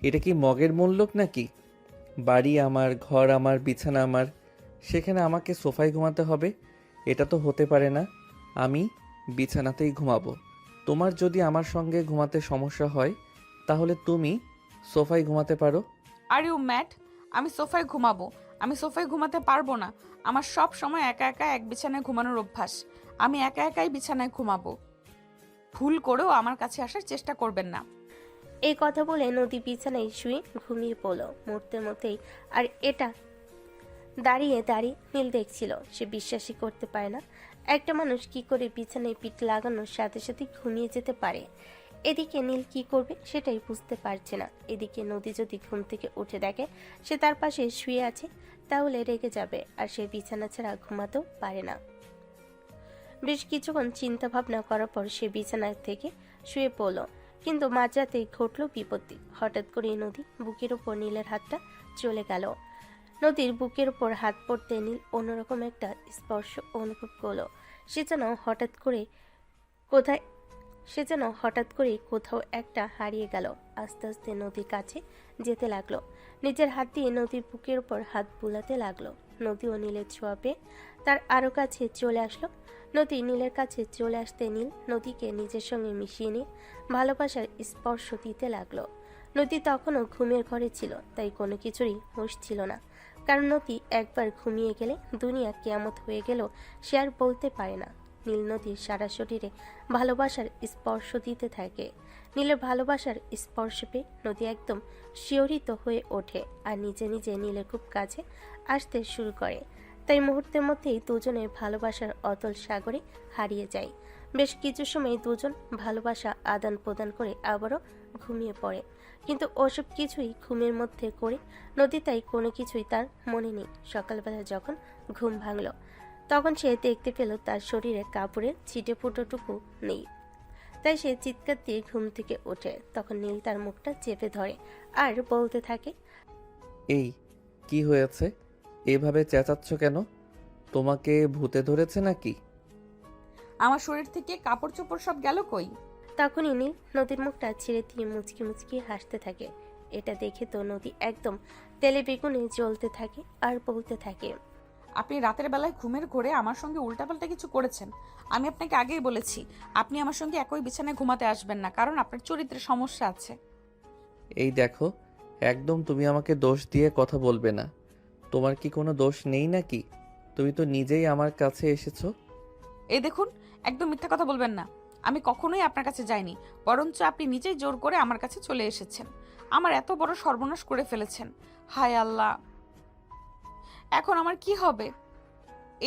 এটা কি মগের মূল্যক নাকি? বাড়ি আমার, ঘর আমার, বিছানা আমার, সেখানে আমাকে সোফায় ঘুমাতে হবে? এটা তো হতে পারে না। আমি বিছানাতেই ঘুমাবো। তোমার যদি আমার সঙ্গে ঘুমাতে সমস্যা হয় তাহলে তুমি সোফায় ঘুমাতে পারো। Are you mad? আমি সোফায় ঘুমাবো? আমি সোফায় ঘুমাতে পারবো না। আমার সব সময় একা একা এক বিছানায় ঘুমানোর অভ্যাস। আমি একা একাই বিছানায় ঘুমাবো। ভুল করেও আমার কাছে আসার চেষ্টা করবেন না। এই কথা বলে নদী বিছানায় শুয়ে ঘুমিয়ে পড়ল মুহূর্তের মধ্যেই। আর এটা দাঁড়িয়ে দাঁড়িয়ে নীল দেখছিল। সে বিশ্বাসই করতে পারে না একটা মানুষ কি করে বিছানায় পিঠ লাগানোর সাথে সাথে ঘুমিয়ে যেতে পারে। এদিকে নীল কি করবে সেটাই বুঝতে পারছে না। এদিকে নদী যদি ঘুম থেকে উঠে দেখে সে তার পাশে শুয়ে আছে তাহলে রেগে যাবে, আর সে বিছানা ছাড়া ঘুমাতেও পারে না। বেশ কিছুক্ষণ চিন্তা ভাবনা করার পর সে বিছানা থেকে শুয়ে পড়ল। কিন্তু মাঝরাতে ঘটল বিপত্তি। হঠাৎ করে নদী বুকের উপর নীলের হাতটা চলে গেল। নদীর বুকের উপর হাত পড়তে নীল অন্যরকম একটা স্পর্শ অনুভব করলো। সে যেন হঠাৎ করে কোথাও একটা হারিয়ে গেল। আস্তে আস্তে নদীর কাছে যেতে লাগলো। নিজের হাত দিয়ে নদীর বুকের উপর হাত বুলাতে লাগলো। নদীও নীলের ছোঁয়া পেয়ে তার আরো কাছে চলে আসলো। নদী নীলের কাছে চলে আসতে নীল নদীকে নিজের সঙ্গে মিশিয়ে নিয়ে ভালোবাসার স্পর্শ দিতে লাগলো। নদী তখনও ঘুমের ঘরে ছিল, তাই কোনো কিছুরই হুঁশ ছিল না। কারণ নদী একবার ঘুমিয়ে গেলে দুনিয়া কিয়ামত হয়ে গেলেও সে আর বলতে পারে না। নীল নদীর সারা শরীরে ভালোবাসার স্পর্শ দিতে থাকে। নীলের ভালোবাসার স্পর্শ পেয়ে নদী একদম শিহরিত হয়ে ওঠে আর নিজে নিজে নীলের খুব কাছে আসতে শুরু করে। তাই মুহূর্তের মধ্যেই দুজনের ভালোবাসার অতল সাগরে হারিয়ে যায়। বেশ কিছু সময় দুজন ভালোবাসা আদান প্রদান করে আবারও ঘুমিয়ে পড়ে। কিন্তু ওসব কিছুই ঘুমের মধ্যে করে নদী, তাই কোনো কিছুই তার মনে নেই। সকালবেলা যখন ঘুম ভাঙল তখন সে দেখতে পেল তার শরীরে কাপড়ের ছিটে ফুটোটুকু নেই। তাই সে চিৎকার দিয়ে ঘুম থেকে ওঠে। তখন নীল তার মুখটা চেপে ধরে আর বলতে থাকে, এই কি হয়েছে? এভাবে চেঁচাচ্ছ কেন? তোমাকে ভূতে ধরেছে নাকি? আমার শরীর থেকে কাপড় চোপড় সব গেল কই? তখনই নীল নদীর মুখটা ছেড়ে দিয়ে মুচকি মুচকি হাসতে থাকে। এটা দেখে তো নদী একদম তেলে বেগুনে জ্বলতে থাকে আর বলতে থাকে, আপনি রাতের বেলায় ঘুমের ঘোরে আমার সঙ্গে উল্টাপাল্টা কিছু করেছেন। আমি আপনাকে আগেই বলেছি আপনি আমার সঙ্গে একই বিছানায় ঘুমাতে আসবেন না, কারণ আপনার চরিত্রে সমস্যা আছে। এই দেখো, একদম তুমি আমাকে দোষ দিয়ে কথা বলবে না। তোমার কি কোনো দোষ নেই নাকি? তুমি তো নিজেই আমার কাছে এসেছো। এই দেখুন, একদম মিথ্যা কথা বলবেন না। আমি কখনোই আপনার কাছে যাইনি, বরঞ্চ আপনি নিজেই জোর করে আমার কাছে চলে এসেছেন। আমার এত বড় সর্বনাশ করে ফেলেছেন। হায় আল্লাহ, এখন আমার কি হবে?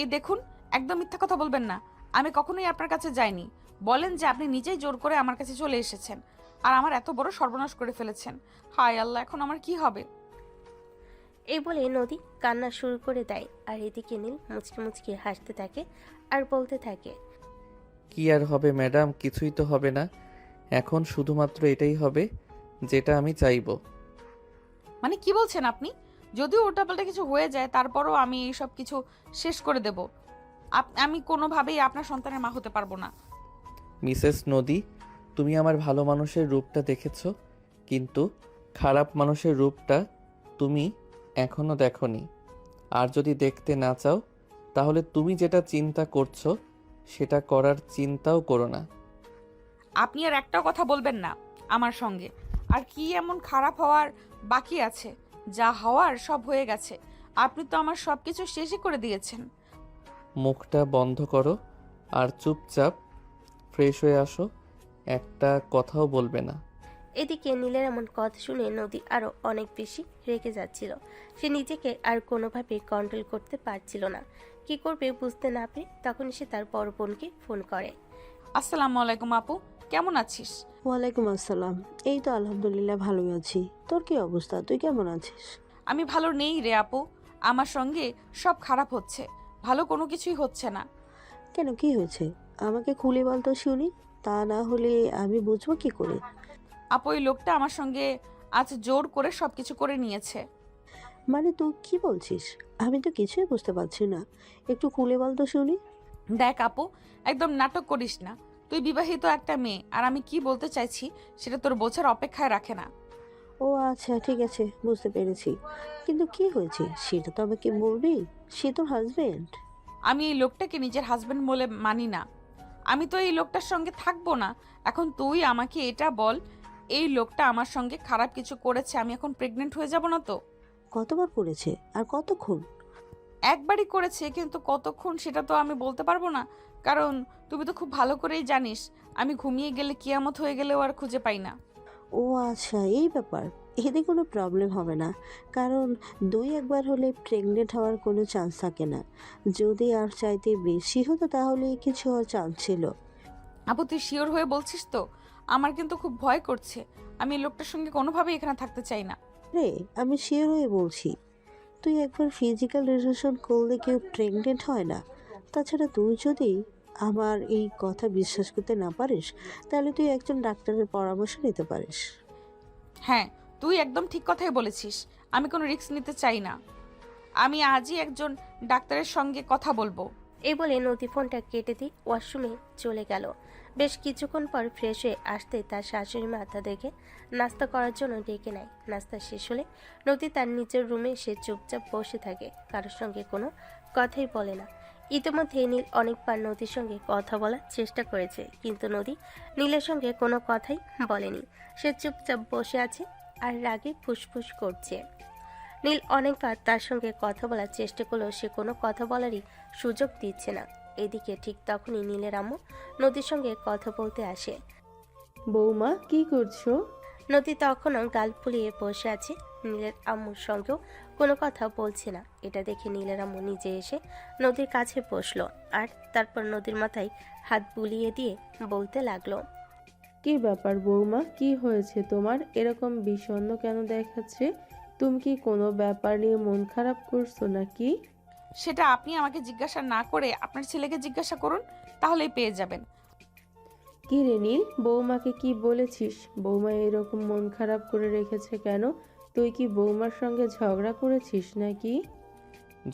এই দেখুন, একদম মিথ্যা কথা বলবেন না। আমি কখনোই আপনার কাছে যাইনি। বলেন যে আপনি নিজেই জোর করে আমার কাছে চলে এসেছেন আর আমার এত বড় সর্বনাশ করে ফেলেছেন। হায় আল্লাহ, এখন আমার কি হবে? এই বলে নদী কান্না শুরু করে দেয়। আর এদিকে নীল মুচকি মুচকি হাসতে থাকে আর বলতে থাকে, কি আর হবে ম্যাডাম, কিছুই তো হবে না। এখন শুধুমাত্র এটাই হবে যেটা আমি চাইবো। মানে কি বলছেন আপনি? যদিও উল্টাপাল্টা কিছু হয়ে যায় তারপরও আমি এই সব কিছু শেষ করে দেব। আমি কোনোভাবেই আপনার সন্তানের মা হতে পারবো না। মিসেস নদী, তুমি আমার ভালো মানুষের রূপটা দেখেছো, কিন্তু খারাপ মানুষের রূপটা তুমি এখনো দেখোনি। আর যদি দেখতে না চাও তাহলে তুমি যেটা চিন্তা করছো সেটা করার চিন্তাও করো না। আপনি আর একটাও কথা বলবেন না আমার সঙ্গে। আর কি এমন খারাপ হওয়ার বাকি আছে? যা হওয়ার সব হয়ে গেছে। আপনি তো আমার সব কিছু শেষই করে দিয়েছেন। মুখটা বন্ধ করো আর চুপচাপ ফ্রেশ হয়ে আসো। একটা কথাও বলবে না। এদিকে নীলের এমন কথা শুনে নদী আরো অনেক বেশি রেগে যাচ্ছিল। সে নিজেকে আর কোনোভাবে কন্ট্রোল করতে পারছিল না। কি করবে বুঝতে না পেরে তখন সে তার বড় বোনকে ফোন করে। আসসালামু আলাইকুম আপু, কেমন আছিস? ওয়ালাইকুম আসসালাম। এই তো আলহামদুলিল্লাহ ভালোই আছি। তোর কি অবস্থা? তুই কেমন আছিস? আমি ভালো নেই রে আপু। আমার সঙ্গে সব খারাপ হচ্ছে, ভালো কোনো কিছুই হচ্ছে না। কেন, কি হয়েছে? আমাকে খুলে বল তো শুনি, তা না হলে আমি বুঝবো কি করে। আপু, ওই লোকটা আমার সঙ্গে আজ জোর করে সবকিছু করে নিয়েছে। মানে তুই কি বলছিস? আমি তো কিছুই বুঝতে পারছি না, একটু খুলে বল তো শুনি। দেখ আপু, একদম নাটক করিস না। তুই বিবাহিত একটা মেয়ে, আর আমি কি বলতে চাইছি সেটা তোর বোঝার অপেক্ষায় রাখে না। ও আচ্ছা, ঠিক আছে, বুঝতে পেরেছি। কিন্তু কি হয়েছে সেটা তো আমাকে বলবি। সে তোর হাজবেন্ড। আমি এই লোকটাকে নিজের হাজবেন্ড বলে মানি না। আমি তো এই লোকটার সঙ্গে থাকবো না। এখন তুই আমাকে এটা বল, এই লোকটা আমার সঙ্গে খারাপ কিছু করেছে, আমি এখন প্রেগনেন্ট হয়ে যাব না তো? কতবার করেছে আর কতক্ষণ? একবারই করেছে, কিন্তু কতক্ষণ সেটা তো আমি বলতে পারবো না। কারণ তুমি তো খুব ভালো করেই জানিস, আমি ঘুমিয়ে গেলে কিয়ামত হয়ে গেলেও আর খুঁজে পাই না। ও আচ্ছা, এই ব্যাপার। এতে কোনো প্রবলেম হবে না, কারণ 2-1 বার হলে প্রেগনেন্ট হওয়ার কোনো চান্স থাকে না। যদি আর চাইতে বেশি হতো তাহলে কিছু হওয়ার চান্স ছিল। আপু তুই শিওর হয়ে বলছিস তো? আমার কিন্তু খুব ভয় করছে। আমি এই লোকটার সঙ্গে কোনোভাবেই এখানে থাকতে চাই না। রে, আমি শিওর হয়ে বলছি, তুই একবার ফিজিক্যাল রিলেশন করলে কেউ প্রেগনেন্ট হয় না। তাছাড়া তুই যদি আমার এই কথা বিশ্বাস করতে না পারিস, তাহলে তুই একজন ডাক্তারের পরামর্শ নিতে পারিস। হ্যাঁ, তুই একদম ঠিক কথাই বলেছিস। আমি কোনো রিস্ক নিতে চাই না। আমি আজই একজন ডাক্তারের সঙ্গে কথা বলবো। এই বলে নদী ফোনটা কেটে দিয়ে ওয়াশরুমে চলে গেল। বেশ কিছুক্ষণ পর ফ্রেশ হয়ে আসতে তার শাশুড়ি মা তাদেরকে নাস্তা করার জন্য ডেকে নেয়। নাস্তা শেষ হলে নদী তার নিজের রুমে এসে চুপচাপ বসে থাকে, কারোর সঙ্গে কোনো কথাই বলে না। ইতিমধ্যে নীল অনেকবার নদীর সঙ্গে কথা বলার চেষ্টা করেছে, কিন্তু নদী নীলের সঙ্গে কোনো কথাই বলেনি। সে চুপচাপ বসে আছে আর রাগে ফুসফুস করছে। নীল অনেকবার তার সঙ্গে কথা বলার চেষ্টা করলেও সে কোনো কথা বলারই সুযোগ দিচ্ছে না। এদিকে ঠিক তখনই নীলের আম্মু নদীর সঙ্গে কথা বলতে আসে। বৌমা কি করছো? নদী তখনও গাল ফুলিয়ে বসে আছে, নীলের আম্মুর সঙ্গেও কোনো কথা বলছে না। এটা দেখে নীলের আম্মু নিজে এসে নদীর কাছে বসলো আর তারপর নদীর মাথায় হাত বুলিয়ে দিয়ে বলতে লাগলো। কি ব্যাপার বৌমা, কি হয়েছে তোমার? এরকম বিষণ্ণ কেন দেখাচ্ছে? তুমি কি কোনো ব্যাপার নিয়ে মন খারাপ করছো নাকি? সেটা আপনি আমাকে জিজ্ঞাসা না করে আপনার ছেলেকে জিজ্ঞাসা করুন, তাহলেই পেয়ে যাবেন। কি রে নীল, বৌমাকে কি বলেছিস? বৌমা এরকম মন খারাপ করে রেখেছে কেন? তুই কি বৌমার সঙ্গে ঝগড়া করেছিস নাকি?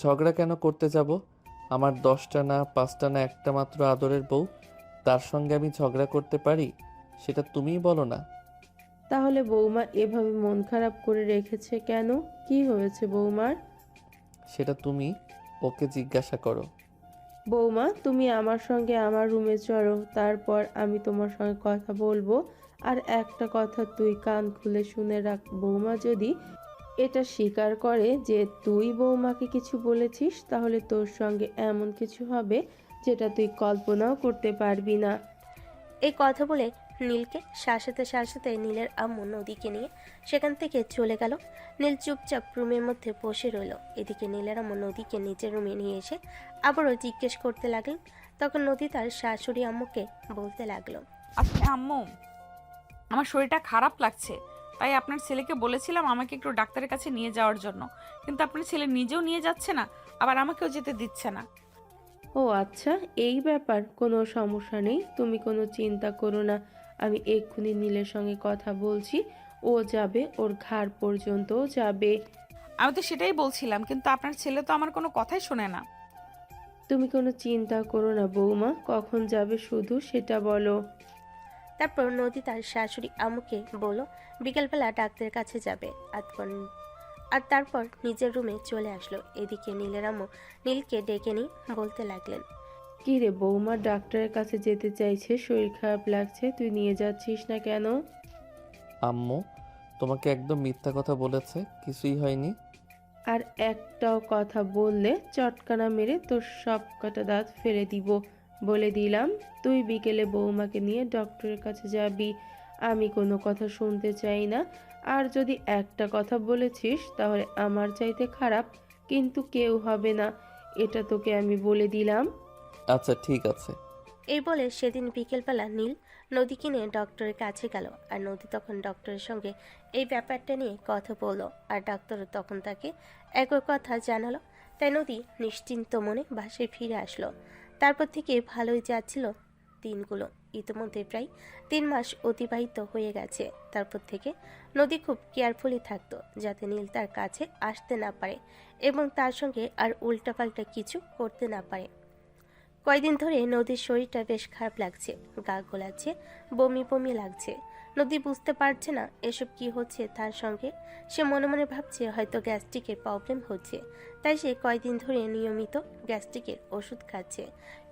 ঝগড়া কেন করতে যাব? আমার 10টা না 5টা না একটা মাত্র আদরের বউ, তার সঙ্গে আমি ঝগড়া করতে পারি? সেটা তুমিই বলো না। তাহলে বৌমা এভাবে মন খারাপ করে রেখেছে কেন? কি হয়েছে বৌমার? সেটা তুমি ওকে জিজ্ঞাসা করো। বৌমা, তুমি আমার সঙ্গে আমার রুমে চলো, তারপর আমি তোমার সঙ্গে কথা বলবো। আর একটা কথা তুই কান খুলে শুনে রাখ, বৌমা যদি এটা স্বীকার করে যে তুই বৌমাকে কিছু বলেছিস, তাহলে তোর সঙ্গে এমন কিছু হবে যেটা তুই কল্পনাও করতে পারবি না। এই কথা বলে নীলকে শাসাতে শাসাতে নীলের আম্মু নদীকে নিয়ে সেখান থেকে চলে গেল। নীল চুপচাপ রুমের মধ্যে বসে রইল। এদিকে নীলের আম্মু নদীকে নিজের রুমে নিয়ে এসে আবারও জিজ্ঞেস করতে লাগলেন। তখন নদী তার শাশুড়ি আম্মুকে বলতে লাগলো। আচ্ছা আম্মু, আমার শরীরটা খারাপ লাগছে, তাই আপনার ছেলেকে বলেছিলাম আমাকে একটু ডাক্তারের কাছে নিয়ে যাওয়ার জন্য, কিন্তু আপনার ছেলে নিজেও নিয়ে যাচ্ছে না, আবার আমাকেও যেতে দিচ্ছে না। ও আচ্ছা, এই ব্যাপার। কোনো সমস্যা নেই, তুমি কোনো চিন্তা করো না। আমি এক্ষুনি নীলের সঙ্গে কথা বলছি, ও যাবে, ওর ঘাড় পর্যন্তও যাবে। আমি তো সেটাই বলছিলাম, কিন্তু আপনার ছেলে তো আমার কোনো কথাই শোনে না। তুমি কোনো চিন্তা করো না বৌমা, কখন যাবে শুধু সেটা বলো। তারপর নদী তার শাশুড়ি আম্মুকে বলল বিকেলবেলা ডাক্তারের কাছে যাবে। আর তারপর নিজের রুমে চলে আসলো। এদিকে নীলের আম্মু নীলকে ডেকে নিয়ে বলতে লাগলেন। কি রে বৌমা, ডাক্তারের কাছে যেতে চাইছে, শরীর খারাপ লাগছে, তুই নিয়ে যাচ্ছিস না কেন? আম্মু তোমাকে একদম মিথ্যা কথা বলেছে, কিছুই হয়নি। আর একটাও কথা বললে চটকানা মেরে তোর সব কটা দাঁত ফেলে দিব। বলে দিলাম, তুই বিকেলে বৌমাকে নিয়ে ডক্টরের কাছে যাবি। আমি কোনো কথা শুনতে চাই না। আর যদি একটা কথা বলেছিস, তাহলে আমার চাইতে খারাপ কিন্তু কেউ হবে না, এটা তোকে আমি বলে দিলাম। আচ্ছা ঠিক আছে। এই বলে সেদিন বিকেলবেলা নীল নদীকে নিয়ে ডক্টরের কাছে গেল। আর নদী তখন ডক্টরের সঙ্গে এই ব্যাপারটা নিয়ে কথা বললো, আর ডাক্তারও তখন তাকে একই কথা জানালো। তাই নদী নিশ্চিন্ত মনে বাসায় ফিরে আসলো। তারপর থেকে ভালোই যাচ্ছিল দিনগুলো। ইতিমধ্যে প্রায় 3 মাস অতিবাহিত হয়ে গেছে। তারপর থেকে নদী খুব কেয়ারফুলি থাকতো যাতে নীল তার কাছে আসতে না পারে এবং তার সঙ্গে আর উল্টাপাল্টা কিছু করতে না পারে। কয়েকদিন ধরে নদীর শরীরটা বেশ খারাপ লাগছে, গা গোলাচ্ছে, বমি বমি লাগছে। নদী বুঝতে পারছে না এসব কি হচ্ছে তার সঙ্গে। সে মনে মনে ভাবছে হয়তো গ্যাস্ট্রিকের প্রবলেম হচ্ছে, তাই সে কয়েকদিন ধরে নিয়মিত গ্যাস্ট্রিকের ওষুধ খাচ্ছে,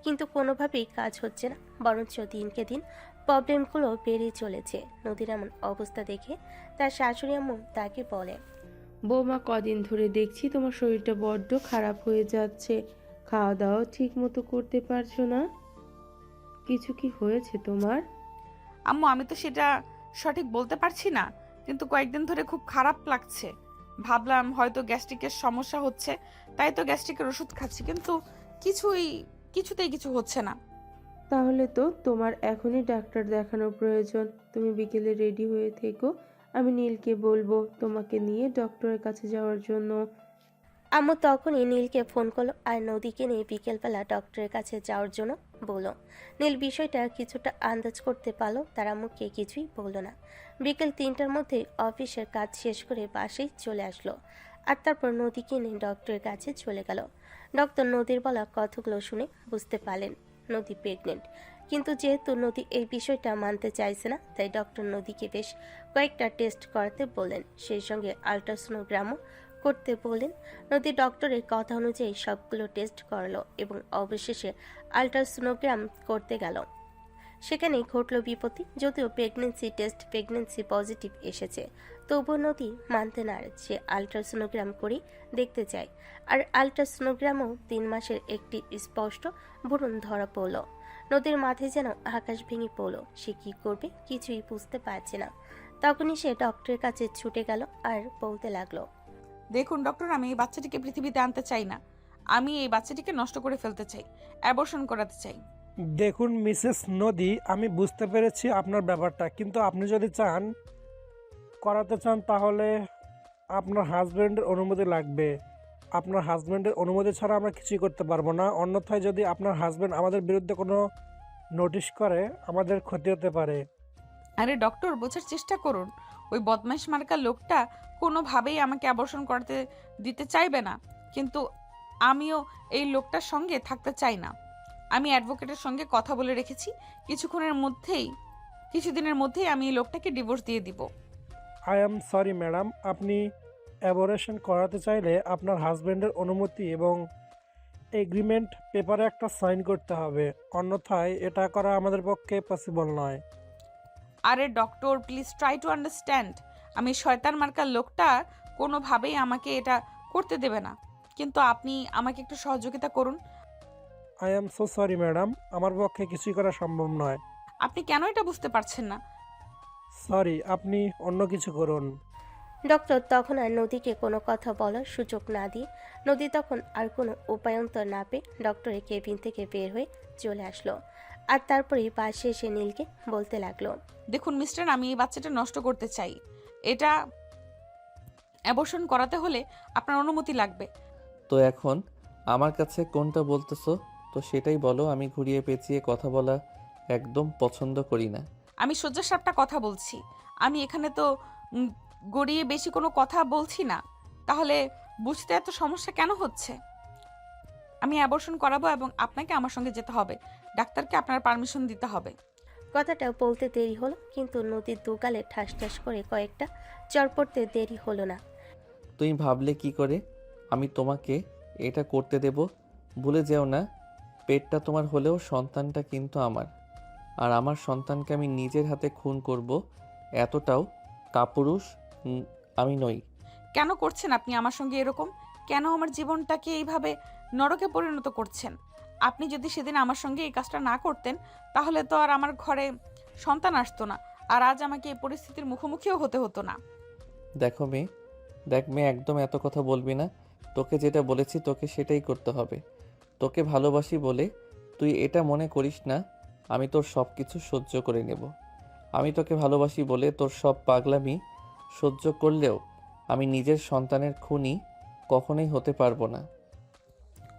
কিন্তু কোনোভাবেই কাজ হচ্ছে না, বরঞ্চ দিনকে দিন প্রবলেমগুলো বেড়েই চলেছে। নদীর এমন অবস্থা দেখে তার শাশুড়ি আম্মু তাকে বলে, বৌমা, কদিন ধরে দেখছি তোমার শরীরটা বড্ড খারাপ হয়ে যাচ্ছে। খাওয়া দাওয়া ঠিক মতো করতে পারছো না। কিছু কি হয়েছে তোমার? আম্মু আমি তো সেটা সঠিক বলতে পারছি না, কিন্তু কয়েকদিন ধরে খুব খারাপ লাগছে। ভাবলাম হয়তো গ্যাস্ট্রিকের সমস্যা হচ্ছে, তাই তো গ্যাস্ট্রিকের ওষুধ খাচ্ছি, কিন্তু কিছুতেই কিছু হচ্ছে না। তাহলে তো তোমার এখনই ডাক্তার দেখানোর প্রয়োজন। তুমি বিকেলে রেডি হয়ে থেকো, আমি নীলকে বলবো তোমাকে নিয়ে ডক্টরের কাছে যাওয়ার জন্য। আম্মু তখনই নীলকে ফোন করলো আর নদীকে নিয়ে বিকেলবেলা ডক্টরের কাছে যাওয়ার জন্য বলল। নীল বিষয়টা কিছুটা আন্দাজ করতে পারলো, তার আম্মুকে কিছুই বললো না। বিকেল 3টার মধ্যে অফিসের কাজ শেষ করে বাসেই চলে আসলো আর তারপর নদীকে নিয়ে ডক্টরের কাছে চলে গেল। ডক্টর নদীর বলা কথাগুলো শুনে বুঝতে পারলেন নদী প্রেগনেন্ট, কিন্তু যেহেতু নদী এই বিষয়টা মানতে চাইছে না, তাই ডক্টর নদীকে বেশ কয়েকটা টেস্ট করাতে বললেন, সেই সঙ্গে আল্ট্রাসোনোগ্রামও করতে বললেন। নদী ডক্টরের কথা অনুযায়ী সবগুলো টেস্ট করালো এবং অবশেষে আল্ট্রাসোনোগ্রাম করতে গেল। সেখানেই ঘটল বিপত্তি। যদিও প্রেগনেন্সি টেস্ট প্রেগনেন্সি পজিটিভ এসেছে, তবুও নদী মানতে না, সে আল্ট্রাসোনোগ্রাম করে দেখতে চায়। আর আল্ট্রাসোনোগ্রামও 3 মাসের একটি স্পষ্ট ভ্রূণ ধরা পড়ল। নদীর মাথায় যেন আকাশ ভেঙে পড়ল, সে কি করবে কিছুই বুঝতে পারছে না। তখনই সে ডক্টরের কাছে ছুটে গেল আর বলতে লাগলো, দেখুন ডক্টর, আমি এই বাচ্চাটিকে পৃথিবীতে আনতে চাই না। আমি এই বাচ্চাটিকে নষ্ট করে ফেলতে চাই, অ্যাবর্শন করাতে চাই। দেখুন মিসেস নদী, আমি বুঝতে পেরেছি আপনার ব্যাপারটা, কিন্তু আপনি যদি করাতে চান তাহলে আপনার হাজব্যান্ডের অনুমতি লাগবে। আপনার হাজব্যান্ডের অনুমতি ছাড়া আমরা কিছুই করতে পারবো না। অন্যথায় যদি আপনার হাজব্যান্ড আমাদের বিরুদ্ধে কোনো নোটিশ করে আমাদের ক্ষতি হতে পারে। আরে ডক্টর, বোঝার চেষ্টা করুন। ওই বদমাইশ মার্কা লোকটা কোনোভাবেই আমাকে অ্যাবর্শন করাতে দিতে চাইবে না, কিন্তু আমিও এই লোকটার সঙ্গে থাকতে চাই না। আমি অ্যাডভোকেটের সঙ্গে কথা বলে রেখেছি, কিছুদিনের মধ্যেই আমি এই লোকটাকে ডিভোর্স দিয়ে দিব। আই এম সরি ম্যাডাম, আপনি অ্যাবরেশন করাতে চাইলে আপনার হাজব্যান্ডের অনুমতি এবং এগ্রিমেন্ট পেপারে একটা সাইন করতে হবে, অন্যথায় এটা করা আমাদের পক্ষে পসিবল নয়। আরে doctor, please try to understand. আমি শয়তান মার্কার লোকটা কোনোভাবেই আমাকে এটা করতে দেবে না, কিন্তু আপনি আমাকে একটু সহযোগিতা করুন। I am so sorry madam, আমার পক্ষে কিছুই করা সম্ভব নয়। আপনি কেন এটা বুঝতে পারছেন না? সরি, আপনি অন্য কিছু করুন। ডক্টর তখন আর নদীকে কোনো কথা বলার সুযোগ না দিয়ে নদী তখন আর কোনো উপায়ন্তর না পেয়ে ডক্টরের কেবিন থেকে বের হয়ে চলে আসলো আর তারপরেই পাশে এসে নীলকে বলতে লাগলো, দেখুন মিস্টার, আমি এই বাচ্চাটা নষ্ট করতে চাই। এটা অ্যাবর্শন করাতে হলে আপনার অনুমতি লাগবে। তো এখন আমার কাছে কোনটা বলতেছো? তো সেটাই বলো। আমি ঘুরিয়ে পেঁচিয়ে কথা বলা একদম পছন্দ করি না। আমি সোজাসাপটা কথা বলছি। আমি এখানে তো গড়িয়ে বেশি কোনো কথা বলছি না, তাহলে বুঝতে এত সমস্যা কেন হচ্ছে? আমি অ্যাবর্শন করাবো এবং আপনাকে আমার সঙ্গে যেতে হবে, ডাক্তারকে আপনার পারমিশন দিতে হবে। কথাটা বলতে দেরি হলো, কিন্তু নদীর দুগালে ঠাস ঠাস করে কয়েকটা চর পড়তে দেরি হলো না। তুমি ভাবলে কি করে আমি তোমাকে এটা করতে দেব? ভুলে যেও না, পেটটা তোমার হলেও সন্তানটা কিন্তু আমার। আর আমার সন্তানকে আমি নিজের হাতে খুন করব, এতটাও কাপুরুষ আমি নই। কেন করছেন আপনি আমার সঙ্গে এরকম? কেন আমার জীবনটাকে এইভাবে নরকে পরিণত করছেন? আপনি যদি সেদিন আমার সঙ্গে এই কাজটা না করতেন, তাহলে তো আর আমার ঘরে সন্তান আসতো না, আর আজ আমাকে এই পরিস্থিতির মুখোমুখিও হতে হতো না। দেখ মেয়ে, একদম এত কথা বলবি না। তোকে যেটা বলেছি তোকে সেটাই করতে হবে। তোকে ভালোবাসি বলে তুই এটা মনে করিস না আমি তোর সব কিছু সহ্য করে নেব। আমি তোকে ভালোবাসি বলে তোর সব পাগলামি সহ্য করলেও আমি নিজের সন্তানের খুনি কখনোই হতে পারবো না।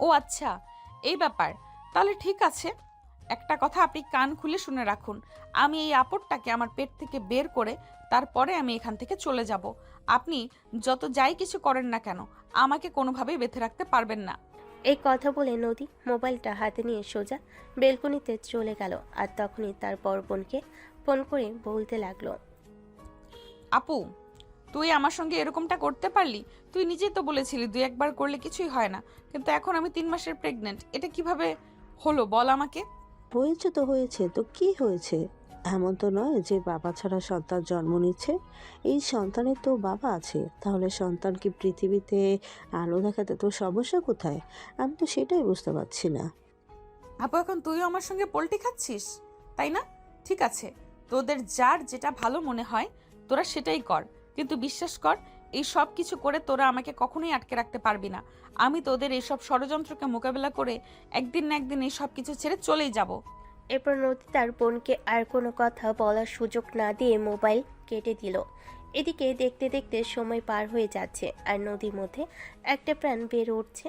ও আচ্ছা, এই ব্যাপার। তাহলে ঠিক আছে, একটা কথা আপনি কান খুলে শুনে রাখুন, আমি এই আপদটাকে আমার পেট থেকে বের করে তারপরে আমি এখান থেকে চলে যাব। আপনি যত যাই কিছু করেন না কেন, আমাকে কোনোভাবেই বেঁধে রাখতে পারবেন না। এই কথা বলে নদী মোবাইলটা হাতে নিয়ে সোজা বেলকনিতে চলে গেল। আর তখনই তার বড় বোনকে ফোন করে বলতে লাগলো, আপু, তুই আমার সঙ্গে এরকমটা করতে পারলি? তুই নিজেই তো বলেছিলি 2-1 বার করলে কিছুই হয় না, কিন্তু এখন আমি 3 মাসের প্রেগনেন্ট। এটা কিভাবে হলো বল আমাকে। হয়েছে তো হয়েছে, তো কি হয়েছে? এমন তো নয় যে বাবা ছাড়া সন্তান জন্ম নিচ্ছে। এই সন্তানের তো বাবা আছে, তাহলে সন্তান কি পৃথিবীতে আলো দেখাতে তো সমস্যা কোথায়? আমি তো সেটাই বুঝতে পারছি না। আপু, এখন তুইও আমার সঙ্গে পোল্টি খাচ্ছিস, তাই না? ঠিক আছে, তোদের যার যেটা ভালো মনে হয় তোরা সেটাই কর, কিন্তু বিশ্বাস কর, এই সব কিছু করে তোরা আমাকে কখনোই আটকে রাখতে পারবি না। আমি তোদের এইসব ষড়যন্ত্রকে মোকাবেলা করে একদিন না একদিন এই সব কিছু ছেড়ে চলেই যাব। এরপর নদী তার বোনকে আর কোনো কথা বলার সুযোগ না দিয়ে মোবাইল কেটে দিল। এদিকে দেখতে দেখতে সময় পার হয়ে যাচ্ছে আর নদীর মধ্যে একটা প্রাণ বেড়ে উঠছে।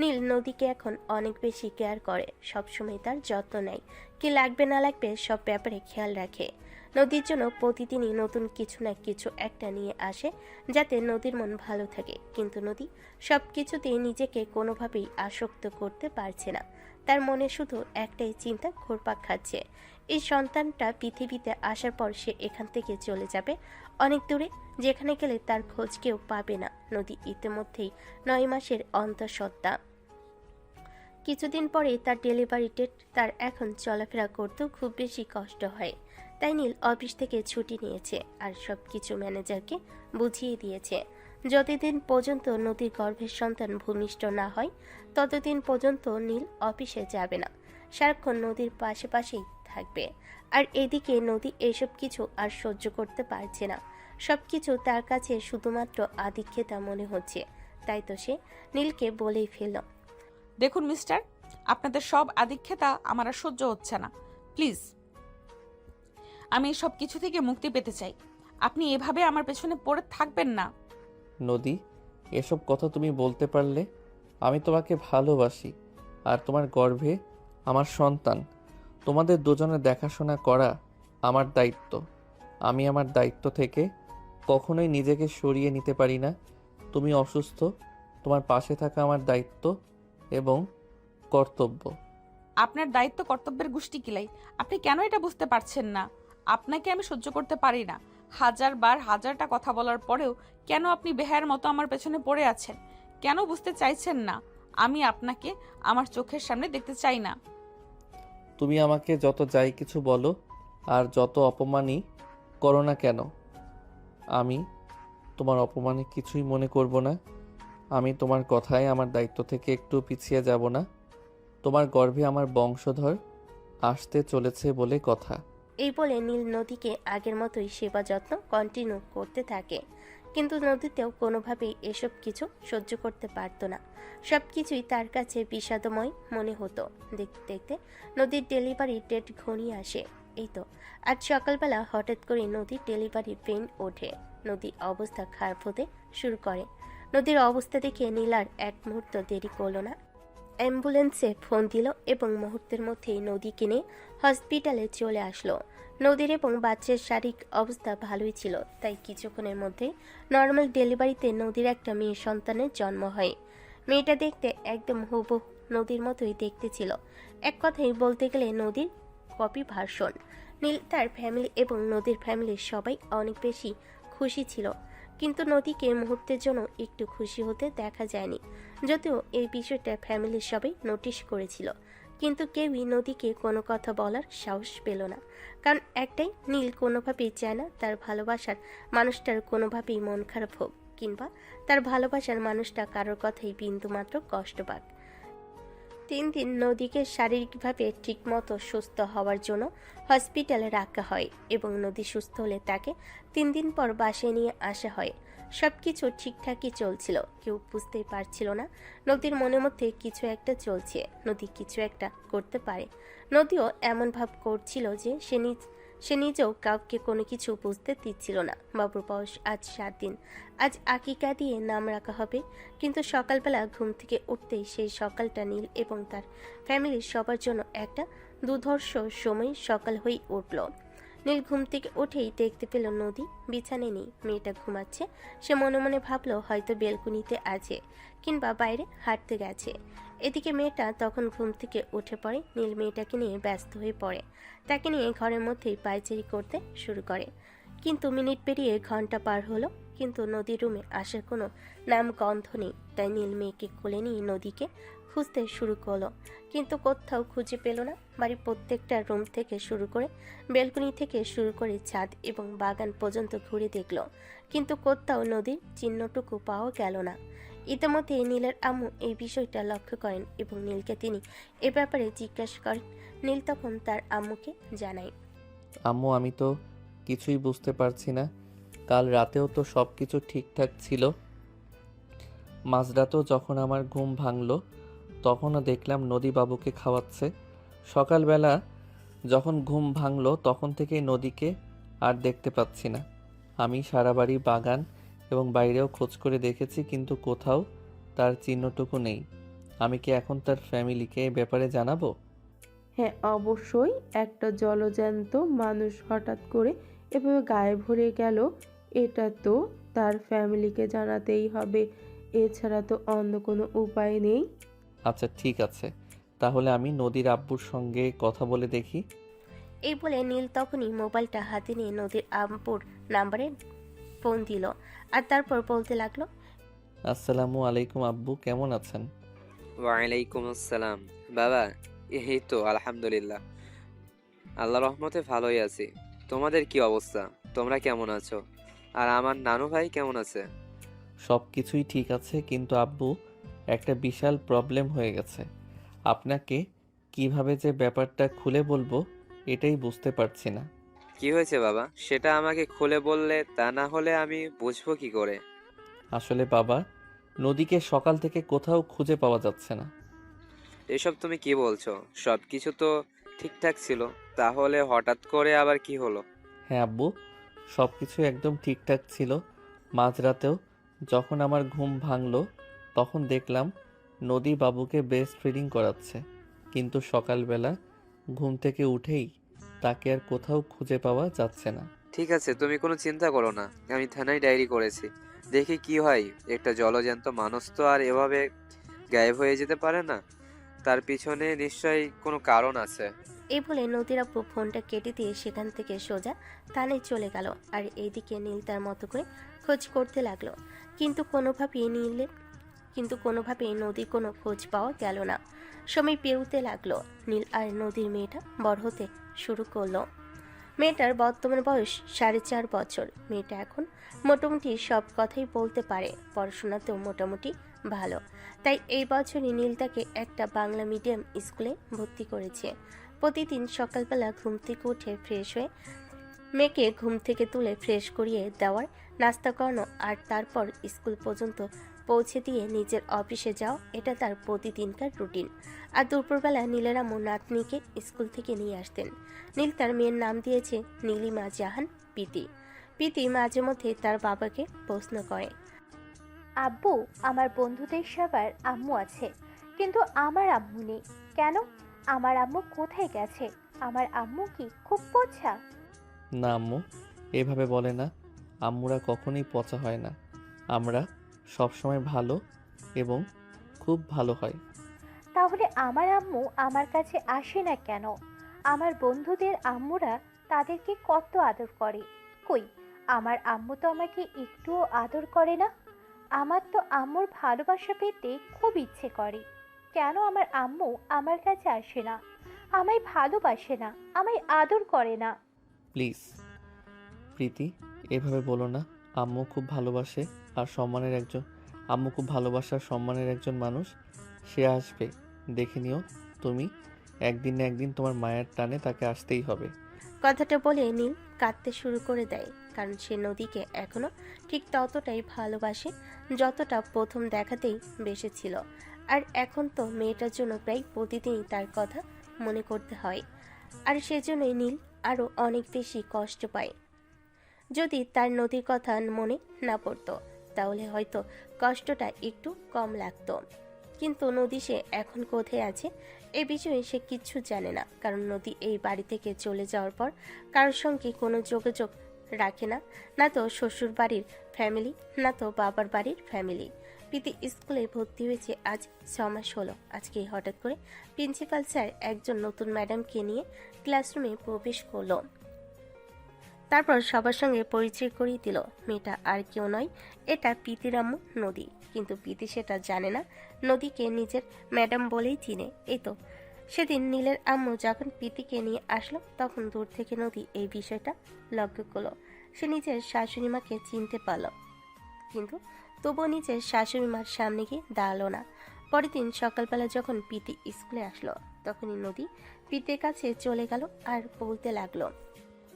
নীল নদীকে এখন অনেক বেশি কেয়ার করে, সবসময় তার যত্ন নেয়, কি লাগবে না লাগবে সব ব্যাপারে খেয়াল রাখে। নদীর জন্য প্রতিদিনই নতুন কিছু না কিছু একটা নিয়ে আসে যাতে নদীর মন ভালো থাকে, কিন্তু নদী সব কিছুতেই নিজেকে কোনোভাবেই আসক্ত করতে পারছে না। তার মনে শুধু একটাই চিন্তা ঘুরপাক খাচ্ছে, এই সন্তানটা পৃথিবীতে আসার পর সে এখান থেকে চলে যাবে অনেক দূরে, যেখানে গেলে তার খোঁজ কেউ পাবে না। নদী ইতিমধ্যেই 9 মাসের অন্তঃসত্ত্বা। কিছুদিন পরেই তার ডেলিভারি ডেট। তার এখন চলাফেরা করতেও খুব বেশি কষ্ট হয়, তাই নীল অফিস থেকে ছুটি নিয়েছে আর সব কিছু ম্যানেজারকে বুঝিয়ে দিয়েছে। যতদিন পর্যন্ত নদীর গর্ভের সন্তান ভূমিষ্ঠ না হয় ততদিন পর্যন্ত নীল অফিসে যাবে না, সারাক্ষণ নদীর পাশেই থাকবে। আর এদিকে নদী এসব কিছু আর সহ্য করতে পারছে না, সবকিছু তার কাছে শুধুমাত্র আদিক্ষেতা মনে হচ্ছে। তাই তো সে নীলকে বলেই ফেলল, দেখুন মিস্টার, আপনাদের সব আদিক্ষেতা আমার আর সহ্য হচ্ছে না। প্লিজ, আমি এই সব কিছু থেকে মুক্তি পেতে চাই। আপনি এভাবে আমার পেছনে পড়ে থাকবেন না। নদী, এসব কথা তুমি বলতে পারলে? আমি তোমাকে ভালোবাসি, আর তোমার গর্ভে আমার সন্তান। তোমাদের দুজনের দেখাশোনা করা আমার দায়িত্ব। আমি আমার দায়িত্ব থেকে কখনোই নিজেকে সরিয়ে নিতে পারি না। তুমি অসুস্থ, তোমার পাশে থাকা আমার দায়িত্ব এবং কর্তব্য। আপনার দায়িত্ব কর্তব্যের গোষ্ঠী কিলাই, আপনি কেন এটা বুঝতে পারছেন না? আপনাকে আমি সহ্য করতে পারি না। 1000বার 1000টা কথা বলার পরেও কেন আপনি বেহায়ের মতো আমার পেছনে পড়ে আছেন? কেন বুঝতে চাইছেন না আমি আপনাকে আমার চোখের সামনে দেখতে চাই না? তুমি আমাকে যত যাই কিছু বলো আর যত অপমানই করো না কেন, আমি তোমার অপমানে কিছুই মনে করব না। আমি তোমার কথায় আমার দায়িত্ব থেকে একটু পিছিয়ে যাব না। তোমার গর্ভে আমার বংশধর আসতে চলেছে বলে কথা। এই বলে নীল নদীকে আগের মতোই সেবা যত্ন কন্টিনিউ করতে থাকে, কিন্তু নদীতেও কোনোভাবেই এসব কিছু সহ্য করতে পারত না। সব কিছুই তার কাছে বিষাদময় মনে হতো। দেখতে দেখতে নদীর ডেলিভারি ডেট ঘনিয়ে আসে। এই তো আজ সকালবেলা হঠাৎ করে নদীর ডেলিভারি পেইন ওঠে। নদীর অবস্থা খারাপ হতে শুরু করে। নদীর অবস্থা দেখে নীল আর এক মুহূর্ত দেরি করল না, অ্যাম্বুলেন্সে ফোন দিল এবং মুহূর্তের মধ্যেই নদীকে নিয়ে হসপিটালে চলে আসলো। নদীর এবং বাচ্চার শারীরিক অবস্থা ভালোই ছিল, তাই কিছুক্ষণের মধ্যেই নর্মাল ডেলিভারিতে নদীর একটা মেয়ে সন্তানের জন্ম হয়। মেয়েটা দেখতে একদম হুবহু নদীর মতোই দেখতে ছিল। এক কথায় বলতে গেলে নদীর কপি ভার্সন। নীল, তার ফ্যামিলি এবং নদীর ফ্যামিলির সবাই অনেক বেশি খুশি ছিল, কিন্তু নদীকে মুহূর্তের জন্য একটু খুশি হতে দেখা যায়নি। যদিও এই বিষয়টা ফ্যামিলির সবাই নোটিশ করেছিল, কিন্তু কেউই নদীকে কোনো কথা বলার সাহস পেল না। কারণ একটাই, নীল কোনোভাবেই চায় না তার ভালোবাসার মানুষটার কোনোভাবেই মন খারাপ হোক, কিংবা তার ভালোবাসার মানুষটা কারোর কথাই বিন্দুমাত্র কষ্ট পাক। 3 দিন নদীকে শারীরিকভাবে ঠিকমতো সুস্থ হওয়ার জন্য হসপিটালে রাখা হয় এবং নদী সুস্থ হলে তাকে 3 দিন পর বাসায় নিয়ে আসা হয়। সবকিছু ঠিকঠাকই চলছিল, কেউ বুঝতেই পারছিল না নদীর মনের মধ্যে কিছু একটা চলছে, নদী কিছু একটা করতে পারে। নদীও এমন ভাব করছিল যে সে নিজেও কাউকে কোনো কিছু বুঝতে দিচ্ছিল না। বাবুর বয়স আজ 7 দিন, আজ আকিকা দিয়ে নাম রাখা হবে। কিন্তু সকালবেলা ঘুম থেকে উঠতেই সেই সকালটা নীল এবং তার ফ্যামিলির সবার জন্য একটা দুধর্ষ সময় সকাল হয়ে উঠল। নীল ঘুম থেকে উঠেই দেখতে পেল নদী বিছানায় নেই, মেয়েটা ঘুমাচ্ছে। সে মনে মনে ভাবলো হয়তো বেলকুনিতে আছে কিংবা বাইরে হাঁটতে গেছে। এদিকে মেয়েটা তখন ঘুম থেকে উঠে পড়ে। নীল মেয়েটাকে নিয়ে ব্যস্ত হয়ে পড়ে, তাকে নিয়ে ঘরের মধ্যেই পায়চারি করতে শুরু করে। কিন্তু মিনিট পেরিয়ে ঘন্টা পার হলো, কিন্তু নদীর রুমে আসার কোনো নাম গন্ধ নেই। তাই নীল মেয়েকে কোলে নিয়ে নদীকে খুঁজতে শুরু করলো, কিন্তু কোথাও খুঁজে পেল না। বাড়ির প্রত্যেকটা রুম থেকে শুরু করে বেলকনি থেকে শুরু করে ছাদ এবং বাগান পর্যন্ত ঘুরে দেখলো, কিন্তু কোথাও নদীর চিহ্নটুকু পাওয়া গেল না। ইতিমধ্যে নীলের আম্মু এই বিষয়টা লক্ষ্য করেন এবং নীলকে তিনি এ ব্যাপারে জিজ্ঞাসা করেন। নীল তখন তার আম্মুকে জানায়, আম্মু আমি তো কিছুই বুঝতে পারছি না। কাল রাতেও তো সব কিছু ঠিকঠাক ছিল। মাঝরাতেও যখন আমার ঘুম ভাঙলো তখনও দেখলাম নদী বাবুকে খাওয়াচ্ছে। সকালবেলা যখন ঘুম ভাঙলো তখন থেকেই নদীকে আর দেখতে পাচ্ছি না। আমি সারা বাড়ি বাগান এবং বাইরেও খোঁজ করে দেখেছি, কিন্তু কোথাও তার চিহ্নটুকু নেই। আমি কি এখন তার ফ্যামিলিকে এ ব্যাপারে জানাবো? হ্যাঁ অবশ্যই, একটা জলজ্যান্ত মানুষ হঠাৎ করে এভাবে গায়েব হয়ে গেল, এটা তো তার ফ্যামিলিকে জানাতেই হবে, এছাড়া তো অন্য কোনো উপায় নেই। আচ্ছা ঠিক আছে, তাহলে আমি নদীর আব্বুর সঙ্গে কথা বলে দেখি। এই বলে নীল তখনই মোবাইলটা হাতে নিয়ে নদীর আম্পুর নাম্বারে ফোন দিল, আর তারপর বলতে লাগলো, আসসালামু আলাইকুম আব্বু, কেমন আছেন? ওয়ালাইকুম আসসালাম। বাবা, এই তো আলহামদুলিল্লাহ, আল্লাহ রহমতে ভালোই আছি। তোমাদের কি অবস্থা? তোমরা কেমন আছো? আর আমার নানু ভাই কেমন আছে? সব কিছুই ঠিক আছে, কিন্তু আব্বু একটা বিশাল প্রবলেম হয়ে গেছে। আপনাকে কিভাবে যে ব্যাপারটা খুলে বলবো এটাই বুঝতে পারছি না। কি হয়েছে বাবা? সেটা আমাকে খুলে বললে, তা না হলে আমি বুঝবো কি করে? আসলে বাবা, নদীকে সকাল থেকে কোথাও খুঁজে পাওয়া যাচ্ছে না। এসব তুমি কি বলছো? সব কিছু তো ঠিকঠাক ছিল, তাহলে হঠাৎ করে আবার কি হলো? হ্যাঁ আব্বু, সব কিছু একদম ঠিকঠাক ছিল। মাঝরাতেও যখন আমার ঘুম ভাঙলো তখন দেখলাম নদী বাবুকে ব্রেস্ট ফিডিং করাচ্ছে, কিন্তু সকালবেলা ঘুম থেকে উঠেই তাকে আর কোথাও খুঁজে পাওয়া যাচ্ছে না। ঠিক আছে, তুমি কোনো চিন্তা করো না, আমি থানায় ডায়েরি করেছি, দেখি কি হয়। একটা জলজ্যান্ত মানুষ তো আর এভাবে গায়েব হয়ে যেতে পারে না, তার পিছনে নিশ্চয়ই কোনো কারণ আছে। এই বলে নদীর আব্বু ফোনটা কেটে দিয়ে সেখান থেকে সোজা থানায় চলে গেল। আর এইদিকে নীল তার মতো করে খোঁজ করতে লাগলো, কিন্তু কোনোভাবেই নদীর কোনো খোঁজ পাওয়া গেল না। সময় পেরোতে লাগলো, নীল আর নদীর মেয়েটা বড় হতে শুরু করলো। মেয়েটার বর্তমান বয়স 4.5 বছর। মেয়েটা এখন মোটামুটি সব কথাই বলতে পারে, পড়াশোনাতেও মোটামুটি ভালো। তাই এই বছরই নীল তাকে একটা বাংলা মিডিয়াম স্কুলে ভর্তি করেছে। প্রতিদিন সকালবেলা ঘুম থেকে উঠে ফ্রেশ হয়ে মেয়েকে ঘুম থেকে তুলে ফ্রেশ করিয়ে দেওয়ার, নাস্তা করানো, আর তারপর স্কুল পর্যন্ত পৌঁছে দিয়ে নিজের অফিসে যাও, এটা তার প্রতিদিনকার রুটিন। আর দুপুরবেলা নীলের আম্মু নাতনিকে স্কুল থেকে নিয়ে আসতেন। নীল তার মেয়ের নাম দিয়েছে নীলিমা জাহান পিতি। পিতি মাঝে মধ্যে তার বাবাকে প্রশ্ন করে, আব্বু, আমার বন্ধুদের সবার আম্মু আছে, কিন্তু আমার আম্মু নেই কেন? আমার আম্মু কোথায় গেছে? আমার আম্মু কি খুব পচা? না আম্মু, এভাবে বলে না। আম্মুরা কখনোই পচা হয় না। আমরা সবসময় ভালো এবং খুব ভালো হয়। তাহলে আমার আম্মু আমার কাছে আসে না কেন? আমার বন্ধুদের আম্মুরা তাদেরকে কত আদর করে, কই আমার আম্মু তো আমাকে একটুও আদর করে না। আমার তো আম্মুর ভালোবাসা পেতে খুব ইচ্ছে করে, কেন আমার আম্মু আমার কাছে আসে না, আমায় ভালোবাসে না, আমায় আদর করে না? প্লিজ প্রীতি, এভাবে বলো না। আম্মু খুব ভালোবাসে আর সম্মানের একজন আম্মু খুব ভালোবাসা আর সম্মানের একজন মানুষ। সে আসবে, দেখে নিও তুমি। একদিন না একদিন তোমার মায়ের টানে তাকে আসতেই হবে। কথাটা বলে নীল কাঁদতে শুরু করে দেয়, কারণ সে নদীকে এখনো ঠিক ততটাই ভালোবাসে যতটা প্রথম দেখাতেই বেসেছিল। আর এখন তো মেয়েটার জন্য প্রায় প্রতিদিনই তার কথা মনে করতে হয়, আর সেজন্যই নীল আরও অনেক বেশি কষ্ট পায়। যদি তার নদীর কথা মনে না পড়তো তাহলে হয়তো কষ্টটা একটু কম লাগতো, কিন্তু নদী সে এখন কোথায় আছে এই বিষয়ে সে কিচ্ছু জানে না, কারণ নদী এই বাড়ি থেকে চলে যাওয়ার পর কারোর সঙ্গে কোনো যোগাযোগ রাখে না, না তো শ্বশুর বাড়ির ফ্যামিলি, না তো বাবার বাড়ির ফ্যামিলি। প্রীতি স্কুলে ভর্তি হয়েছে আজ 6 মাস হলো। আজকে হঠাৎ করে প্রিন্সিপাল স্যার একজন নতুন ম্যাডামকে নিয়ে ক্লাসরুমে প্রবেশ করলো। তারপর সবার সঙ্গে পরিচয় করিয়ে দিল। মেয়েটা আর কেউ নয়, এটা প্রীতির আম্মু নদী। কিন্তু প্রীতি সেটা জানে না, নদীকে নিজের ম্যাডাম বলেই চিনে। এই তো সেদিন নীলের আম্মু যখন প্রীতিকে নিয়ে আসলো, তখন দূর থেকে নদী এই বিষয়টা লক্ষ্য করলো। সে নিজের শাশুড়ি মাকে চিনতে পারল, কিন্তু তবুও নিজের শাশুড়ি মার সামনে গিয়ে দাঁড়ালো না। পরের দিন সকালবেলা যখন প্রীতি স্কুলে আসলো, তখনই নদী প্রীতির কাছে চলে গেল আর বলতে লাগলো,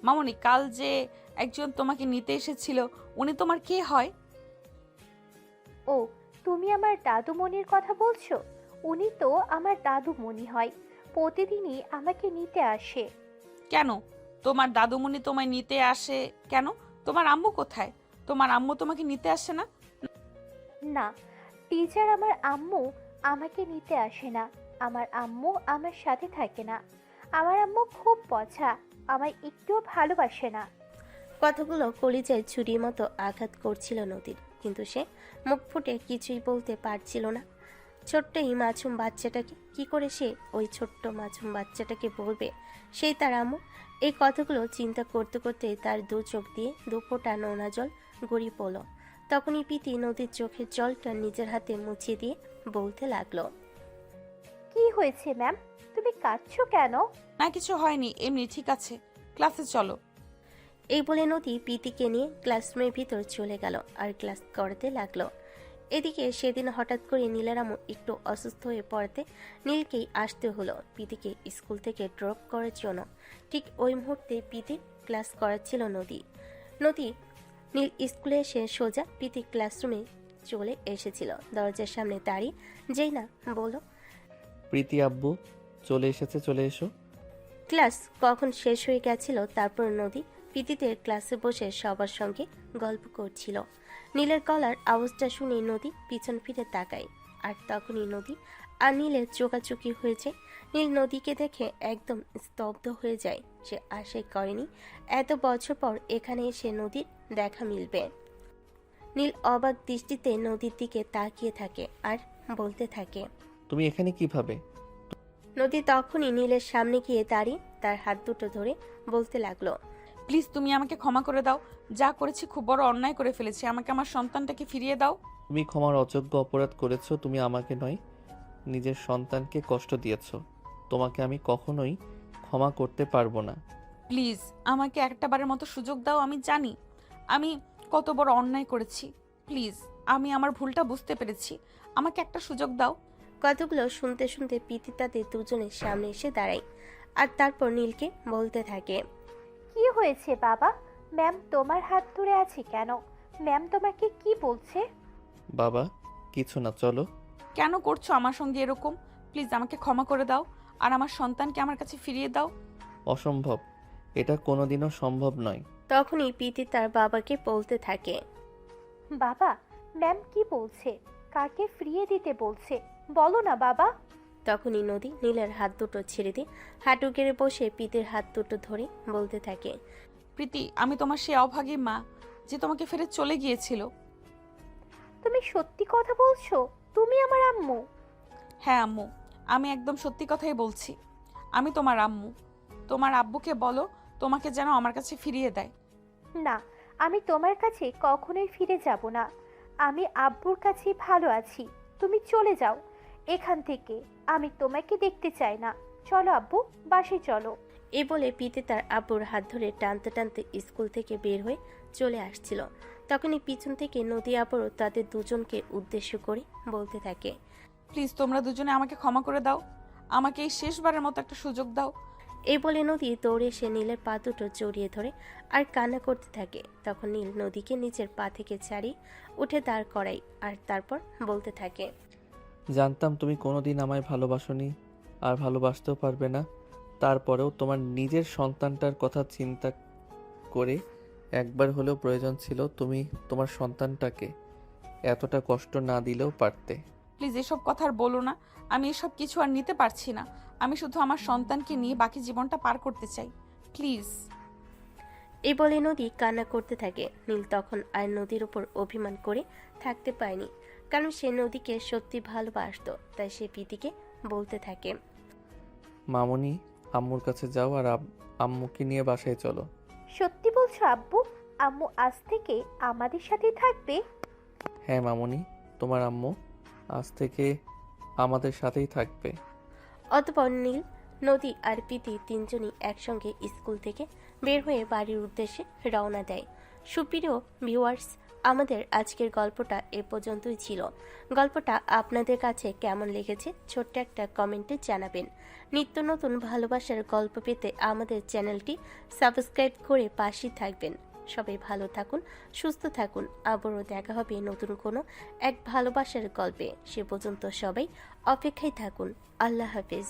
মামনি, কাল যে একজন তোমাকে নিতে এসেছিল উনি তোমার কে হয়? ও, তুমি আমার দাদুমণির কথা বলছো? উনি তো আমার দাদুমণি হয়, প্রতিদিনই আমাকে নিতে আসে। কেন তোমার দাদুমণি তোমায় নিতে আসে কেন? তোমার আম্মু কোথায়? তোমার আম্মু তোমাকে নিতে আসে না? না, টিচার আমার আম্মু আমাকে নিতে আসে না। আমার আম্মু আমার সাথে থাকে না। আমার আম্মু খুব পচা, আমায় একটুও ভালোবাসে না। কথাগুলো কলিজায় ছুরির মতো আঘাত করছিল নদীর, কিন্তু সে মুখ ফুটে কিছুই বলতে পারছিল না। ছোট্ট এই মাছুম বাচ্চাটাকে কি করে সে ওই ছোট্ট মাছুম বাচ্চাটাকে বলবে সেই তার আম্মু? এই কথাগুলো চিন্তা করতে করতে তার দু চোখ দিয়ে দু ফোঁটা নোনা জল গড়িয়ে পড়ল। তখনই প্রীতি নদীর চোখের জলটা নিজের হাতে মুছিয়ে দিয়ে বলতে লাগলো, কি হয়েছে ম্যাম, তুমি কাঁদছো কেন? না, কিছু হয়নি, এমনি। ঠিক আছে, ক্লাসে চলো। এই বলে নদী প্রীতিকে নিয়ে ক্লাসরুমের ভিতর চলে গেল আর ক্লাস করাতে লাগলো। এদিকে সেদিন হঠাৎ করে নীলের আম্মু একটু অসুস্থ হয়ে পড়াতে নীলকেই আসতে হলো প্রীতিকে স্কুল থেকে ড্রপ করার জন্য। ঠিক ওই মুহূর্তে প্রীতি ক্লাস করাচ্ছিল নদী। নীল স্কুলে এসে সোজা প্রীতি ক্লাসরুমে চলে এসেছিল। দরজার সামনে দাঁড়িয়ে যেই না বলো, প্রীতি আব্বু চলে এসেছে, চলে এসো। ক্লাস কখন শেষ হয়ে গেছিল, তারপর নদী প্রীতিদের ক্লাসে বসে সবার সঙ্গে গল্প করছিল। নীলের গলার আওয়াজটা শুনে নদী পিছন ফিরে তাকায়, আর তখনই নদী আর নীলের চোকাচুকি হয়েছে। নীল নদীকে দেখে একদম স্তব্ধ হয়ে যায়। সে আশাই করেনি এত বছর পর এখানে এসে নদীর দেখা মিলবে। নীল অবাক দৃষ্টিতে নদীর দিকে তাকিয়ে থাকে আর বলতে থাকে, তুমি এখানে কিভাবে? নদী তখনই নীলের সামনে গিয়ে দাঁড়িয়ে তার হাত দুটো ধরে বলতে লাগলো, প্লিজ তুমি আমাকে ক্ষমা করে দাও। যা করেছি খুব বড় অন্যায় করে ফেলেছি। আমাকে আমার সন্তানটাকে ফিরিয়ে দাও। তুমি ক্ষমার অযোগ্য অপরাধ করেছো। তুমি আমাকে নয়, নিজের সন্তানকে কষ্ট দিয়েছো। তোমাকে আমি কখনোই ক্ষমা করতে পারবো না। প্লিজ আমাকে একটা বারের মতো সুযোগ দাও। আমি জানি আমি কত বড় অন্যায় করেছি। প্লিজ, আমি আমার ভুলটা বুঝতে পেরেছি। আমাকে একটা সুযোগ দাও। কথাগুলো শুনতে শুনতে প্রীতি তাদের দুজনের সামনে এসে দাঁড়ায় আর তারপর নীলকে বলতে থাকে, কি হয়েছে বাবা? ম্যাম তোমার হাত ধরে আছে কেন? ম্যাম তোমাকে কি বলছে? বাবা কিছু না, চলো। কেন করছো আমার সঙ্গে এরকম? প্লিজ আমাকে ক্ষমা করে দাও আর আমার সন্তানকে আমার কাছে ফিরিয়ে দাও। অসম্ভব, এটা কোনোদিনও সম্ভব নয়। তখনই প্রীতি তার বাবাকে বলতে থাকে, বাবা, ম্যাম কি বলছে? কাকে ফিরিয়ে দিতে বলছে? বলো না বাবা। তখনই নদী নীলের হাত দুটো ছেড়ে দিয়ে হাঁটু গেড়ে বসে প্রীতির হাত দুটো ধরে বলতে থাকে, প্রীতি, আমি তোমার সেই অভাগী মা যে তোমাকে ফেলে চলে গিয়েছিল। তুমি সত্যি কথা বলছো? তুমি আমার আম্মু? হ্যাঁ আম্মু, আমি একদম সত্যি কথাই বলছি। আমি তোমার আম্মু। তোমার আব্বুকে বলো তোমাকে যেন আমার কাছে ফিরিয়ে দেয়। না, আমি তোমার কাছে কখনোই ফিরে যাব না। আমি আব্বুর কাছেই ভালো আছি। তুমি চলে যাও এখান থেকে। আমি তোমাকে দেখতে চাই না। চলো আব্বু, বাসে চলো। এ বলে প্রীতি তার আব্বুর হাত ধরে টানতে টানতে স্কুল থেকে বের হয়ে চলে আসছিল। তখনই পিছন থেকে নদী আবারও তাদের দুজনকে উদ্দেশ্য করে বলতে থাকে, প্লিজ তোমরা দুজনে আমাকে ক্ষমা করে দাও। আমাকে এই শেষবারের মতো একটা সুযোগ দাও। এই বলে নদী দৌড়ে এসে নীলের পা দুটো জড়িয়ে ধরে আর কান্না করতে থাকে। তখন নীল নদীকে নিজের পা থেকে ছাড়িয়ে উঠে দাঁড় করায় আর তারপর বলতে থাকে, জানতাম তুমি কোনোদিন আমায় ভালোবাসোনি আর ভালোবাসতেও পারবে না। তারপরেও তোমার নিজের সন্তানটার কথা চিন্তা করে একবার হলেও প্রয়োজন ছিল তুমি তোমার সন্তানটাকে এতটা কষ্ট না দিলেও পারতে। প্লিজ এসব কথা আর বলো না। আমি এসব কিছু আর নিতে পারছি না। আমি শুধু আমার সন্তানকে নিয়ে বাকি জীবনটা পার করতে চাই, প্লিজ। এই বলে নদী কান্না করতে থাকে। নীল তখন আর নদীর উপর অভিমান করে থাকতে পারেনি, কারণ সে নদীকে সত্যি ভালোবাসতো। তাই সে প্রীতিকে বলতে থাকে, মামুনি, আম্মুর কাছে যাও আর আম্মুকে নিয়ে বাসায় চলো। সত্যি বলছো আব্বু? আম্মু আজ থেকে আমাদের সাথেই থাকবে? হ্যাঁ মামুনি, তোমার আম্মু আজ থেকে আমাদের সাথেই থাকবে। অতঃপর নীল, নদী আর প্রীতি তিনজনই একসঙ্গে স্কুল থেকে বের হয়ে বাড়ির উদ্দেশ্যে রওনা দেয়। সুপ্রিয় ভিউয়ার্স, আমাদের আজকের গল্পটা এ পর্যন্তই ছিল। গল্পটা আপনাদের কাছে কেমন লেগেছে ছোট্ট একটা কমেন্টে জানাবেন। নিত্য নতুন ভালোবাসার গল্প পেতে আমাদের চ্যানেলটি সাবস্ক্রাইব করে পাশেই থাকবেন। সবাই ভালো থাকুন, সুস্থ থাকুন। আবারও দেখা হবে নতুন কোনো এক ভালোবাসার গল্পে। সে পর্যন্ত সবাই অপেক্ষায় থাকুন। আল্লাহ হাফেজ।